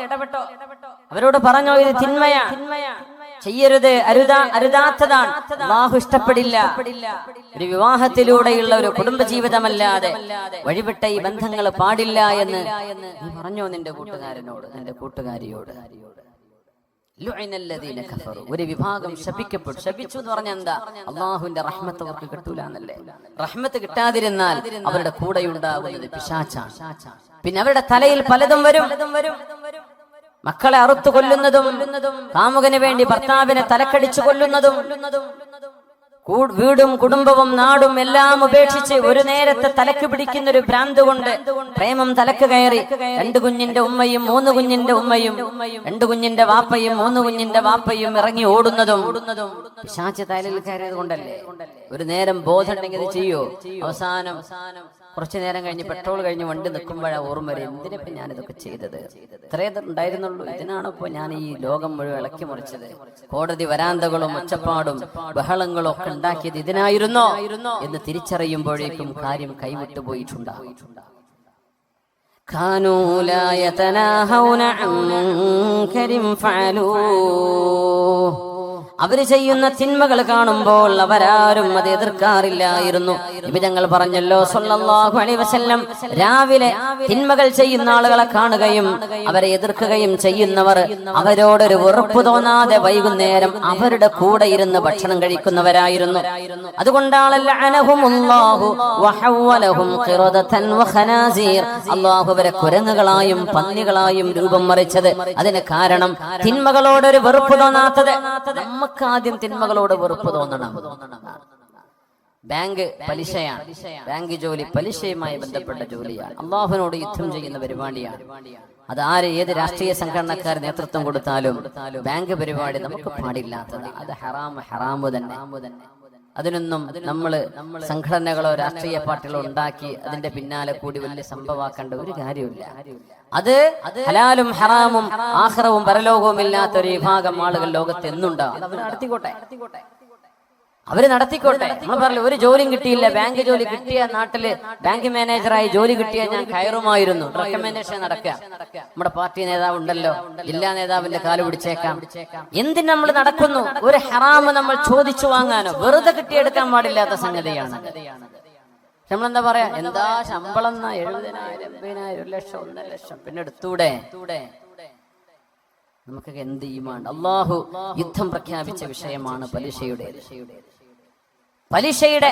അവരോട് പറഞ്ഞോ ഇത് തിന്മയാ, ചെയ്യരുത്, അരുതാത്തതാണ്, അല്ലാഹു ഇഷ്ടപ്പെടില്ല. ഒരു വിവാഹത്തിലൂടെയുള്ള ഒരു കുടുംബജീവിതമല്ലാതെ വഴിവിട്ട ഈ ബന്ധങ്ങൾ പാടില്ല എന്ന് നീ പറഞ്ഞോ നിന്റെ കൂട്ടുകാരനോട്, നിന്റെ കൂട്ടുകാരിയോട്. ഒരു വിഭാഗം ശപിക്കപ്പെട്ടു. ശപിച്ചു എന്ന് പറഞ്ഞാൽ എന്താ? അള്ളാഹുവിന്റെ റഹ്മത്ത് അവർക്ക് കിട്ടൂല എന്നല്ലേ. റഹ്മത്ത് കിട്ടാതിരുന്നാൽ അവരുടെ കൂടെയുണ്ടാകുന്നത് പിശാചാണ്. പിന്നെ അവരുടെ തലയിൽ പലതും വരും. മക്കളെ അറുത്തു കൊല്ലുന്നതും, കാമുകന് വേണ്ടി ഭർത്താവിനെ തലക്കടിച്ചു കൊല്ലുന്നതും, വീടും കുടുംബവും നാടും എല്ലാം ഉപേക്ഷിച്ച് ഒരു നേരത്തെ തലക്ക് പിടിക്കുന്ന ഒരു ഭ്രാന്ത് കൊണ്ട് പ്രേമം തലക്ക് കയറി 2 കുഞ്ഞിന്റെ ഉമ്മയും 3 കുഞ്ഞിന്റെ ഉമ്മയും 2 കുഞ്ഞിന്റെ വാപ്പയും 3 കുഞ്ഞിന്റെ വാപ്പയും ഇറങ്ങി ഓടുന്നതും പിശാച് തലയിൽ കയറിയത് കൊണ്ടല്ലേ. ഒരു നേരം ബോധം ഉണ്ടെങ്കിൽ ഇത് ചെയ്യോ? അവസാനം കുറച്ചു നേരം കഴിഞ്ഞ് പെട്രോൾ കഴിഞ്ഞ് വണ്ടി നിൽക്കുമ്പോഴാ ഓർമ്മ വരും, എന്തിനിപ്പോ ഞാനിതൊക്കെ ചെയ്തത്, ഇത്രേ ഉണ്ടായിരുന്നുള്ളൂ, ഇതിനാണോ ഇപ്പോ ഞാൻ ഈ ലോകം മുഴുവൻ ഇളക്കി മറിച്ചത്, കോടതി വരാന്തകളും ഒച്ചപ്പാടും ബഹളങ്ങളും ഒക്കെ ഉണ്ടാക്കിയത് ഇതിനായിരുന്നോ എന്ന് തിരിച്ചറിയുമ്പോഴേക്കും കാര്യം കൈവിട്ടു പോയിട്ടുണ്ടാകും. അവര് ചെയ്യുന്ന തിന്മകൾ കാണുമ്പോൾ അവരാരും അത് എതിർക്കാറില്ലായിരുന്നു. നബിതങ്ങൾ പറഞ്ഞല്ലോ സല്ലല്ലാഹു അലൈഹി വസല്ലം, രാവിലെ തിന്മകൾ ചെയ്യുന്ന ആളുകളെ കാണുകയും അവരെ എതിർക്കുകയും ചെയ്യുന്നവർ അവരോടൊരു വെറുപ്പ് തോന്നാതെ വൈകുന്നേരം അവരുടെ കൂടെ ഇരുന്ന് ഭക്ഷണം കഴിക്കുന്നവരായിരുന്നു. അതുകൊണ്ടാണല്ലോ അനഹുമുല്ലാഹു വഹവലഹും ഖിറദതൻ വഖനാസീർ, അല്ലാഹു അവരെ കുരങ്ങുകളായും പന്നികളായും രൂപം മറിച്ചത്. അതിന് കാരണം തിന്മകളോടൊരു വെറുപ്പ് തോന്നാത്തത്. ആദ്യം തിന്മകളോട് വെറുപ്പ് തോന്നണം. ബാങ്ക് പലിശയാണ്, ബാങ്ക് ജോലി പലിശയുമായി ബന്ധപ്പെട്ട ജോലിയാണ്, അള്ളാഹുവിനോട് യുദ്ധം ചെയ്യുന്ന പരിപാടിയാണ്. അത് ഏത് രാഷ്ട്രീയ സംഘടനക്കാർ നേതൃത്വം കൊടുത്താലും ബാങ്ക് പരിപാടി നമുക്ക് പാടില്ലാത്തത്. അത് ഹറാമു തന്നെ. അതിനൊന്നും നമ്മള് സംഘടനകളോ രാഷ്ട്രീയ പാർട്ടികളോ ഉണ്ടാക്കി അതിന്റെ പിന്നാലെ കൂടി വലിയ സംഭവമാക്കേണ്ട ഒരു കാര്യമില്ല. അത് ഹലാലും ഹറാമും ആഖിറവും പരലോകവും ഇല്ലാത്ത ഒരു വിഭാഗം ആളുകൾ ലോകത്ത് എന്നുണ്ടാവും. അവര് നടത്തിക്കോട്ടെ. നമ്മൾ പറയില്ല, ഒരു ജോലിയും കിട്ടിയില്ല, ബാങ്ക് ജോലി കിട്ടിയ നാട്ടില് ബാങ്ക് മാനേജറായി ജോലി കിട്ടിയ ഞാൻ കയറുമായിരുന്നു, റെക്കമെൻഡേഷൻ നടക്കുക. നമ്മുടെ പാർട്ടി നേതാവ് ഉണ്ടല്ലോ, ജില്ലാ നേതാവിന്റെ കാല് പിടിച്ചേക്കാം. എന്തിന് നമ്മൾ നടക്കുന്നു? ഒരു ഹറാമ് നമ്മൾ ചോദിച്ചു വാങ്ങാനോ വെറുതെ കിട്ടിയെടുക്കാൻ പാടില്ലാത്ത സംഗതിയാണ്. നമ്മളെന്താ പറയാ, എന്താ ശമ്പളം 70,000, 80,000, 1 ലക്ഷം, 1.5 ലക്ഷം, പിന്നെ എടുത്തൂടെ? നമുക്ക് എന്ത് ഈമാൻ. അല്ലാഹു യുദ്ധം പ്രഖ്യാപിച്ച വിഷയമാണ് പലിശയുടെ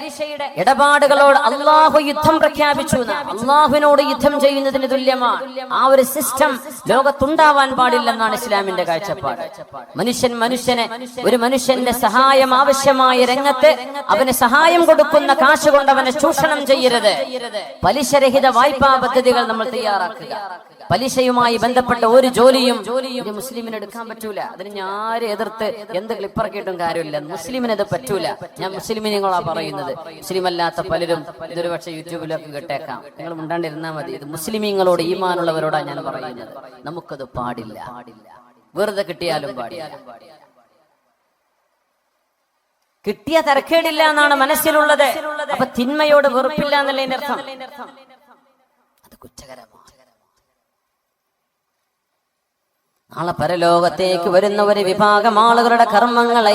ഇടപാടുകളോട് അള്ളാഹു യുദ്ധം പ്രഖ്യാപിച്ചു. അള്ളാഹുവിനോട് യുദ്ധം ചെയ്യുന്നതിന് തുല്യമാണ്. ആ ഒരു സിസ്റ്റം ലോകത്തുണ്ടാവാൻ പാടില്ലെന്നാണ് ഇസ്ലാമിന്റെ കാഴ്ചപ്പാട്. ഒരു മനുഷ്യന്റെ സഹായം ആവശ്യമായ രംഗത്ത് അവന് സഹായം കൊടുക്കുന്ന കാശ് കൊണ്ട് അവനെ ചൂഷണം ചെയ്യരുത്. പലിശരഹിത വായ്പാ പദ്ധതികൾ നമ്മൾ തയ്യാറാക്കുക. പലിശയുമായി ബന്ധപ്പെട്ട ഒരു ജോലിയും ഒരു മുസ്ലിമിന് എടുക്കാൻ പറ്റൂല. അതിന് ഞാൻ എതിർത്ത് എന്ത് ക്ലിപ്പറക്കിയിട്ടും കാര്യമില്ല. മുസ്ലിമിന് അത് പറ്റൂല. ഞാൻ മുസ്ലിമിനങ്ങളാ പറയുന്നത്. മുസ്ലിം അല്ലാത്ത പലരും ഇതൊരു പക്ഷേ യൂട്യൂബിലൊക്കെ കേട്ടേക്കാം. നിങ്ങൾ മുണ്ടാണ്ടിരുന്നാൽ മതി. ഇത് മുസ്ലിമീങ്ങളോട് ഈമാനുള്ളവരോടാണ് ഞാൻ പറയുന്നത്. നമുക്കത് പാടില്ല. വെറുതെ കിട്ടിയാലും പാടില്ല. കിട്ടിയ തരക്കേടില്ല എന്നാണ് മനസ്സിലുള്ളത്. അപ്പൊ തിന്മയോട് വെറുപ്പില്ല എന്നല്ലേ അർത്ഥം. അത് കുറ്റകരമാണ്. നാളെ പരലോകത്തേക്ക് വരുന്ന ഒരു വിഭാഗം ആളുകളുടെ കർമ്മങ്ങളെ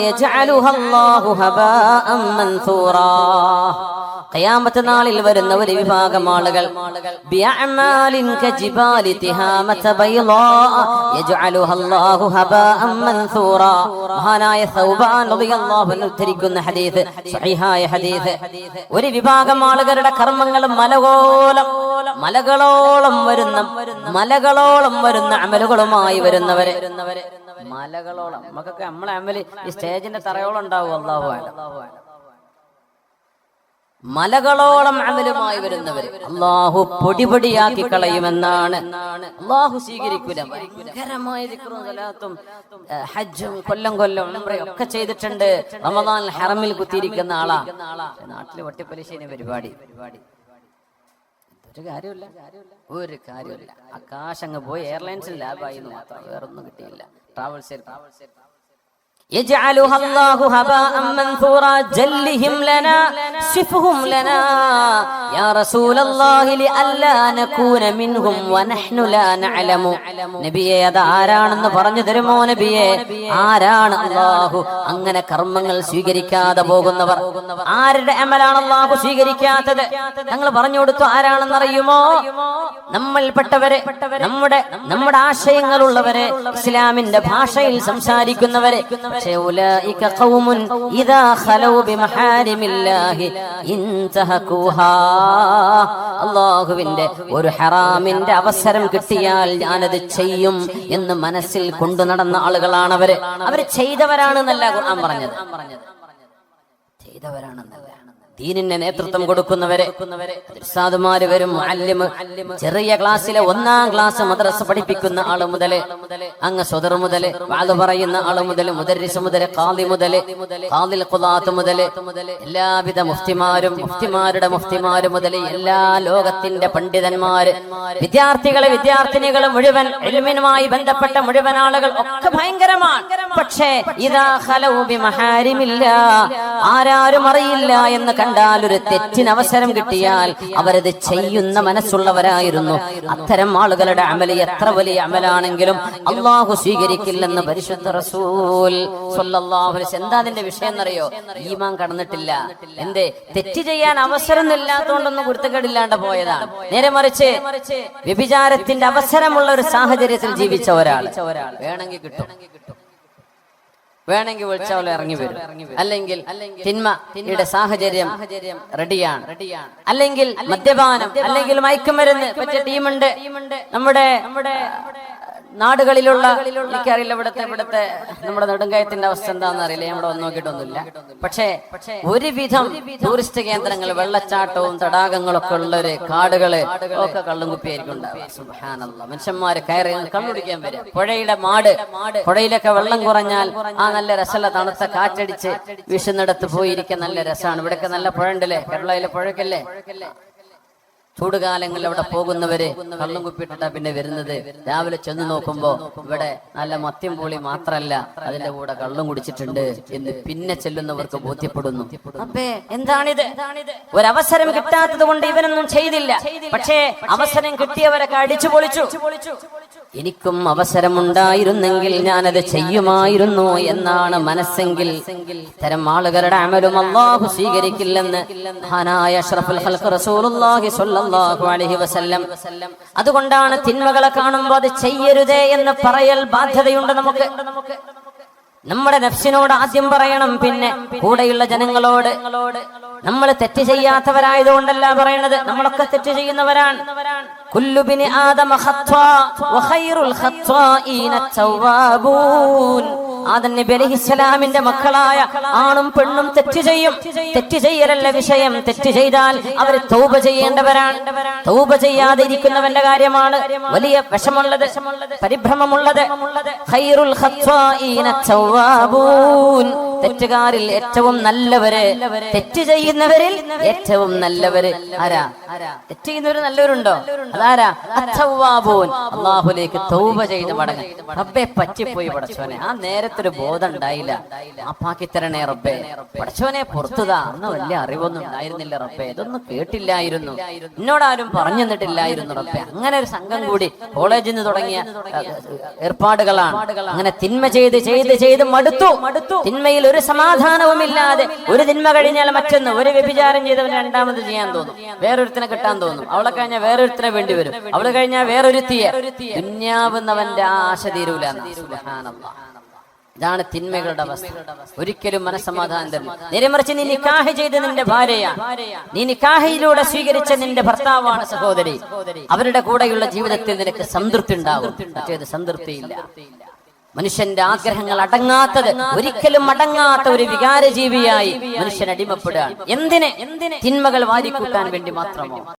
ഖിയാമത്ത് നാളിൽ വരുന്ന ഒരു വിഭാഗം ആളുകൾ മഹാനായ സൗബാൻ റളിയല്ലാഹു അൻഹു ഉദ്ധരിക്കുന്ന ഹദീസ്, സ്വഹീഹായ ഹദീസ്. ഒരു വിഭാഗം ആളുകളുടെ കർമ്മങ്ങൾ മലകളോളം വരുന്ന അമലുകളുമായി വരുന്നവരെ. മലകളോളം നമുക്കൊക്കെ നമ്മളെ അമല് ഈ സ്റ്റേജിന്റെ തറയോളം ഉണ്ടാവും. അല്ലാഹു അഅലം. മലകളോളം അമലുമായി വരുന്നവർ അല്ലാഹു പൊടിപൊടിയാക്കി കളയുമെന്നാണ്. അല്ലാഹു സ്വീകരിക്കൂല. ഭയങ്കരമായ ദിക്റും സലാത്തും ഹജ്ജും കൊല്ലം ഉംറയും ഒക്കെ ചെയ്തിട്ടുണ്ട്. റമദാൻ ഹറമിൽ കുത്തിയിരിക്കുന്ന ആളാ. നാട്ടില് വട്ടിപ്പലിശേനെ പരിപാടി. ഒരു കാര്യമില്ല. ആകാശങ്ങ് പോയി എയർലൈൻസിൽ ലാഭായി മാത്രം, വേറൊന്നും കിട്ടിയില്ല. ട്രാവൽസ് يجعلها الله هباء منثورا جلهم لنا صفهم لنا يا رسول الله لئلا نكون منهم ونحن لا نعلم. നബിയെ അത് ആരാണെന്ന് പറഞ്ഞു തരുമോ നബിയെ? ആരാണ് അല്ലാഹു അങ്ങനെ കർമ്മങ്ങൾ സ്വീകരിക്കാതെ പോകുന്നവർ? ആരുടെ അമലാണ് അല്ലാഹു സ്വീകരിക്കാത്തത്? ഞങ്ങൾ പറഞ്ഞു കൊടുത്തു. ആരാണെന്ന് അറിയുമോ? നമ്മൾപ്പെട്ടവരെ, നമ്മുടെ ആശയങ്ങളുള്ളവരെ, ഇസ്ലാമിന്റെ ഭാഷയിൽ സംസാരിക്കുന്നവരെ. അല്ലാഹുവിന്റെ ഒരു ഹറാമിന്റെ അവസരം കിട്ടിയാൽ ഞാനത് ചെയ്യും എന്ന് മനസ്സിൽ കൊണ്ടു നടന്ന ആളുകളാണ് അവര് ചെയ്തവരാണെന്നല്ല ഖുർആൻ പറഞ്ഞത്. ചെയ്തവരാണെന്നല്ല. ദീനിന് നേതൃത്വം കൊടുക്കുന്നവരെ ഉസ്താദുമാര് വരും. മുഅല്ലിം, ചെറിയ ക്ലാസ്സിലെ 1-ാം ക്ലാസ് മദ്രസ പഠിപ്പിക്കുന്ന ആള് മുതല്, അങ്ങ് സ്വദർ മുതല്, വാദ് പറയുന്ന ആള് മുതല്, മുദർരിസ് മുതല്, ഖാദി മുതല്, ഖാദിൽ ഖുദാത്ത് മുതല്, എല്ലാവിധ മുഫ്തിമാരുടെ മുഫ്തിമാര് മുതല്, എല്ലാ ലോകത്തിന്റെ പണ്ഡിതന്മാര്, വിദ്യാർത്ഥിനികള് മുഴുവൻ, ഇൽമിനുമായി ബന്ധപ്പെട്ട മുഴുവൻ ആളുകൾ ഒക്കെ ഭയങ്കരമാണ്. പക്ഷേ ഇദാ ഖലൗ ബിമഹാരിമില്ലാ, ആരാരും അറിയില്ല എന്ന് കണ്ടാൽ, ഒരു തെറ്റിന് അവസരം കിട്ടിയാൽ അവരത് ചെയ്യുന്ന മനസ്സുള്ളവരായിരുന്നു. അത്തരം ആളുകളുടെ അമല് എത്ര വലിയ അമലാണെങ്കിലും അല്ലാഹു സ്വീകരിക്കില്ലെന്ന് പരിശുദ്ധ റസൂൽ സ്വല്ലല്ലാഹു അലൈഹി വസല്ലം. എന്താ അതിന്റെ വിഷയം എന്നറിയോ? ഈമാൻ കടന്നിട്ടില്ല. എന്തേ? തെറ്റ് ചെയ്യാൻ അവസരം ഇല്ലാത്തതുകൊണ്ടൊന്നും കുരുത്തക്കേടില്ലാണ്ട് പോയതാണ്. നേരെ മറിച്ച് വ്യഭിചാരത്തിന്റെ അവസരമുള്ള ഒരു സാഹചര്യത്തിൽ ജീവിച്ച ഒരാൾ വേണമെങ്കിൽ കിട്ടും, വേണമെങ്കിൽ വിളിച്ചാൽ ഇറങ്ങി വരും. അല്ലെങ്കിൽ തിന്മയുടെ സാഹചര്യം റെഡിയാണ്. അല്ലെങ്കിൽ മദ്യപാനം, അല്ലെങ്കിൽ മയക്കുമരുന്ന് പറ്റിയ ടീമുണ്ട് നമ്മുടെ നാടുകളിലുള്ള. എനിക്കറിയില്ല ഇവിടുത്തെ നമ്മുടെ നെടുങ്കയത്തിന്റെ അവസ്ഥ എന്താണെന്ന് അറിയില്ല, ഞാൻ ഇവിടെ വന്ന് നോക്കിയിട്ടൊന്നുമില്ല. പക്ഷേ ഒരുവിധം ടൂറിസ്റ്റ് കേന്ദ്രങ്ങൾ, വെള്ളച്ചാട്ടവും തടാകങ്ങളൊക്കെ ഉള്ളൊരു കാടുകള് ഒക്കെ കള്ളും കുപ്പിയായിരിക്കും ഉണ്ടാവുക. സുബ്ഹാനല്ലാഹ്. മനുഷ്യന്മാര് കയറി കള്ളുടിക്കാൻ വരും. പുഴയിലൊക്കെ വെള്ളം കുറഞ്ഞാൽ ആ നല്ല രസമുള്ള തണുത്ത കാറ്റടിച്ച് വീശുന്നിടത്ത് പോയിരിക്കാൻ നല്ല രസമാണ്. ഇവിടെയൊക്കെ നല്ല പുഴ ഉണ്ടല്ലേ, കേരളയിലെ പുഴക്കല്ലേ. ചൂടുകാലങ്ങളിൽ അവിടെ പോകുന്നവര് കള്ളും കുപ്പിയിട്ടാ പിന്നെ വരുന്നത്. രാവിലെ ചെന്ന് നോക്കുമ്പോ ഇവിടെ നല്ല മദ്യം പൊളി മാത്രല്ല, അതിന്റെ കൂടെ കള്ളും കുടിച്ചിട്ടുണ്ട് എന്ന് പിന്നെ ചെല്ലുന്നവർക്ക് ബോധ്യപ്പെടുന്നു. അപ്പേ എന്താണിത്? ഒരവസരം കിട്ടാത്തത് കൊണ്ട് ഇവനൊന്നും ചെയ്തില്ല. പക്ഷേ അവസരം കിട്ടിയവരൊക്കെ അടിച്ചു പൊളിച്ചു. എനിക്കും അവസരമുണ്ടായിരുന്നെങ്കിൽ ഞാനത് ചെയ്യുമായിരുന്നു എന്നാണ് മനസ്സെങ്കിൽ ഇത്തരം ആളുകളുടെ അമലും അല്ലാഹു സ്വീകരിക്കില്ലെന്ന് മഹാനായ അഷ്റഫുൽ ഖൽഖ് റസൂലുള്ളാഹി സ്വല്ലല്ലാഹു അലൈഹി വസല്ലം. അതുകൊണ്ടാണ് തിന്മകളെ കാണുമ്പോൾ അത് ചെയ്യരുതേ എന്ന് പറയൽ ബാധ്യതയുണ്ട് നമുക്ക്. നമ്മുടെ നഫ്സിനോട് ആദ്യം പറയണം, പിന്നെ കൂടെയുള്ള ജനങ്ങളോട്. നമ്മൾ തെറ്റ് ചെയ്യാത്തവരായതുകൊണ്ടല്ല പറയണത്, നമ്മളൊക്കെ തെറ്റ് ചെയ്യുന്നവരാണ്. കുല്ലു ബിനി ആദമ ഖത്വാ വഖൈറുൽ ഖത്വാഈന തവ്വാബൂൻ. ആദം നബി അലൈഹിസ്സലാമിന്റെ മക്കളായ ആണും പെണ്ണും തെറ്റ് ചെയ്യും. തെറ്റ് ചെയ്യലല്ല വിഷയം. തെറ്റ് ചെയ്താൽ അവർ തൗബ ചെയ്യേണ്ടവരാണ്. തൗബ ചെയ്യാതെ ഇരിക്കുന്നവന്റെ കാര്യമാണ് വലിയ വിഷമുള്ളത്, പരിഭ്രമമുള്ളത്. ഖൈറുൽ ഖത്വാഈന തവ്വാബൂൻ. തെറ്റുകാരിൽ ഏറ്റവും നല്ലവര്, തെറ്റ് ചെയ്യുന്നവരിൽ ഏറ്റവും നല്ലവര് ആരാ? തെറ്റ് ചെയ്യുന്നവര് നല്ലവരുണ്ടോ? അതാരാ? അത്തവ്വാബൂൻ. അല്ലാഹുവിലേക്ക് തൗബ ചെയ്ത് മടങ്ങും. റബ്ബേ പറ്റിപ്പോയി പടച്ചോനെ, ആ നേരത്തൊരു ബോധം ഉണ്ടായില്ല, മാപ്പാക്കി തരണേ റബ്ബേ. പടച്ചോനെ പുറത്തുതാ, അന്ന് വലിയ അറിവൊന്നും ഉണ്ടായിരുന്നില്ല റബ്ബേ, ഇതൊന്നും കേട്ടില്ലായിരുന്നു, എന്നോടാരും പറഞ്ഞു തന്നിട്ടില്ലായിരുന്നു റബ്ബേ. അങ്ങനെ ഒരു സംഘം കൂടി കോളേജിൽ നിന്ന് തുടങ്ങിയ ഏർപ്പാടുകളാണ്. അങ്ങനെ തിന്മ ചെയ്ത് ചെയ്ത് ചെയ്ത് മടുത്തു. തിന്മയിൽ ഒരു സമാധാനവുമില്ലാതെ ഒരു തിന്മ കഴിഞ്ഞാൽ മറ്റൊന്ന്. ഒരു വ്യഭിചാരം ചെയ്തവന് രണ്ടാമത് ചെയ്യാൻ തോന്നും, വേറൊരുത്തിനെ കിട്ടാൻ തോന്നും. അവളെ കഴിഞ്ഞാൽ വേറൊരുത്തിനെ വേണ്ടി വരും, അവളെ കഴിഞ്ഞാൽ വേറൊരുത്തിയെ. ദുന്യാവുന്നവന്റെ ആശ തീരൂല. ഇതാണ് തിന്മകളുടെ അവസ്ഥ. ഒരിക്കലും മനസ്സമാധാനം തരില്ല. നേരെമറിച്ച് നീ നിക്കാഹ് ചെയ്ത് നിന്റെ ഭാര്യയാണ്, നീ നിക്കാഹിലൂടെ സ്വീകരിച്ച നിന്റെ ഭർത്താവാണ് സഹോദരി, അവരുടെ കൂടെയുള്ള ജീവിതത്തിൽ നിനക്ക് സംതൃപ്തി ഉണ്ടാകും. മറ്റേത് സംതൃപ്തിയില്ല. മനുഷ്യന്റെ ആഗ്രഹങ്ങൾ അടങ്ങാത്തത്, ഒരിക്കലും അടങ്ങാത്ത ഒരു വികാരജീവിയായി മനുഷ്യൻ അടിമപ്പെടുകയാണ്. എന്തിന്? തിന്മകൾ വാരിക്കൂട്ടാൻ വേണ്ടി മാത്രമോ?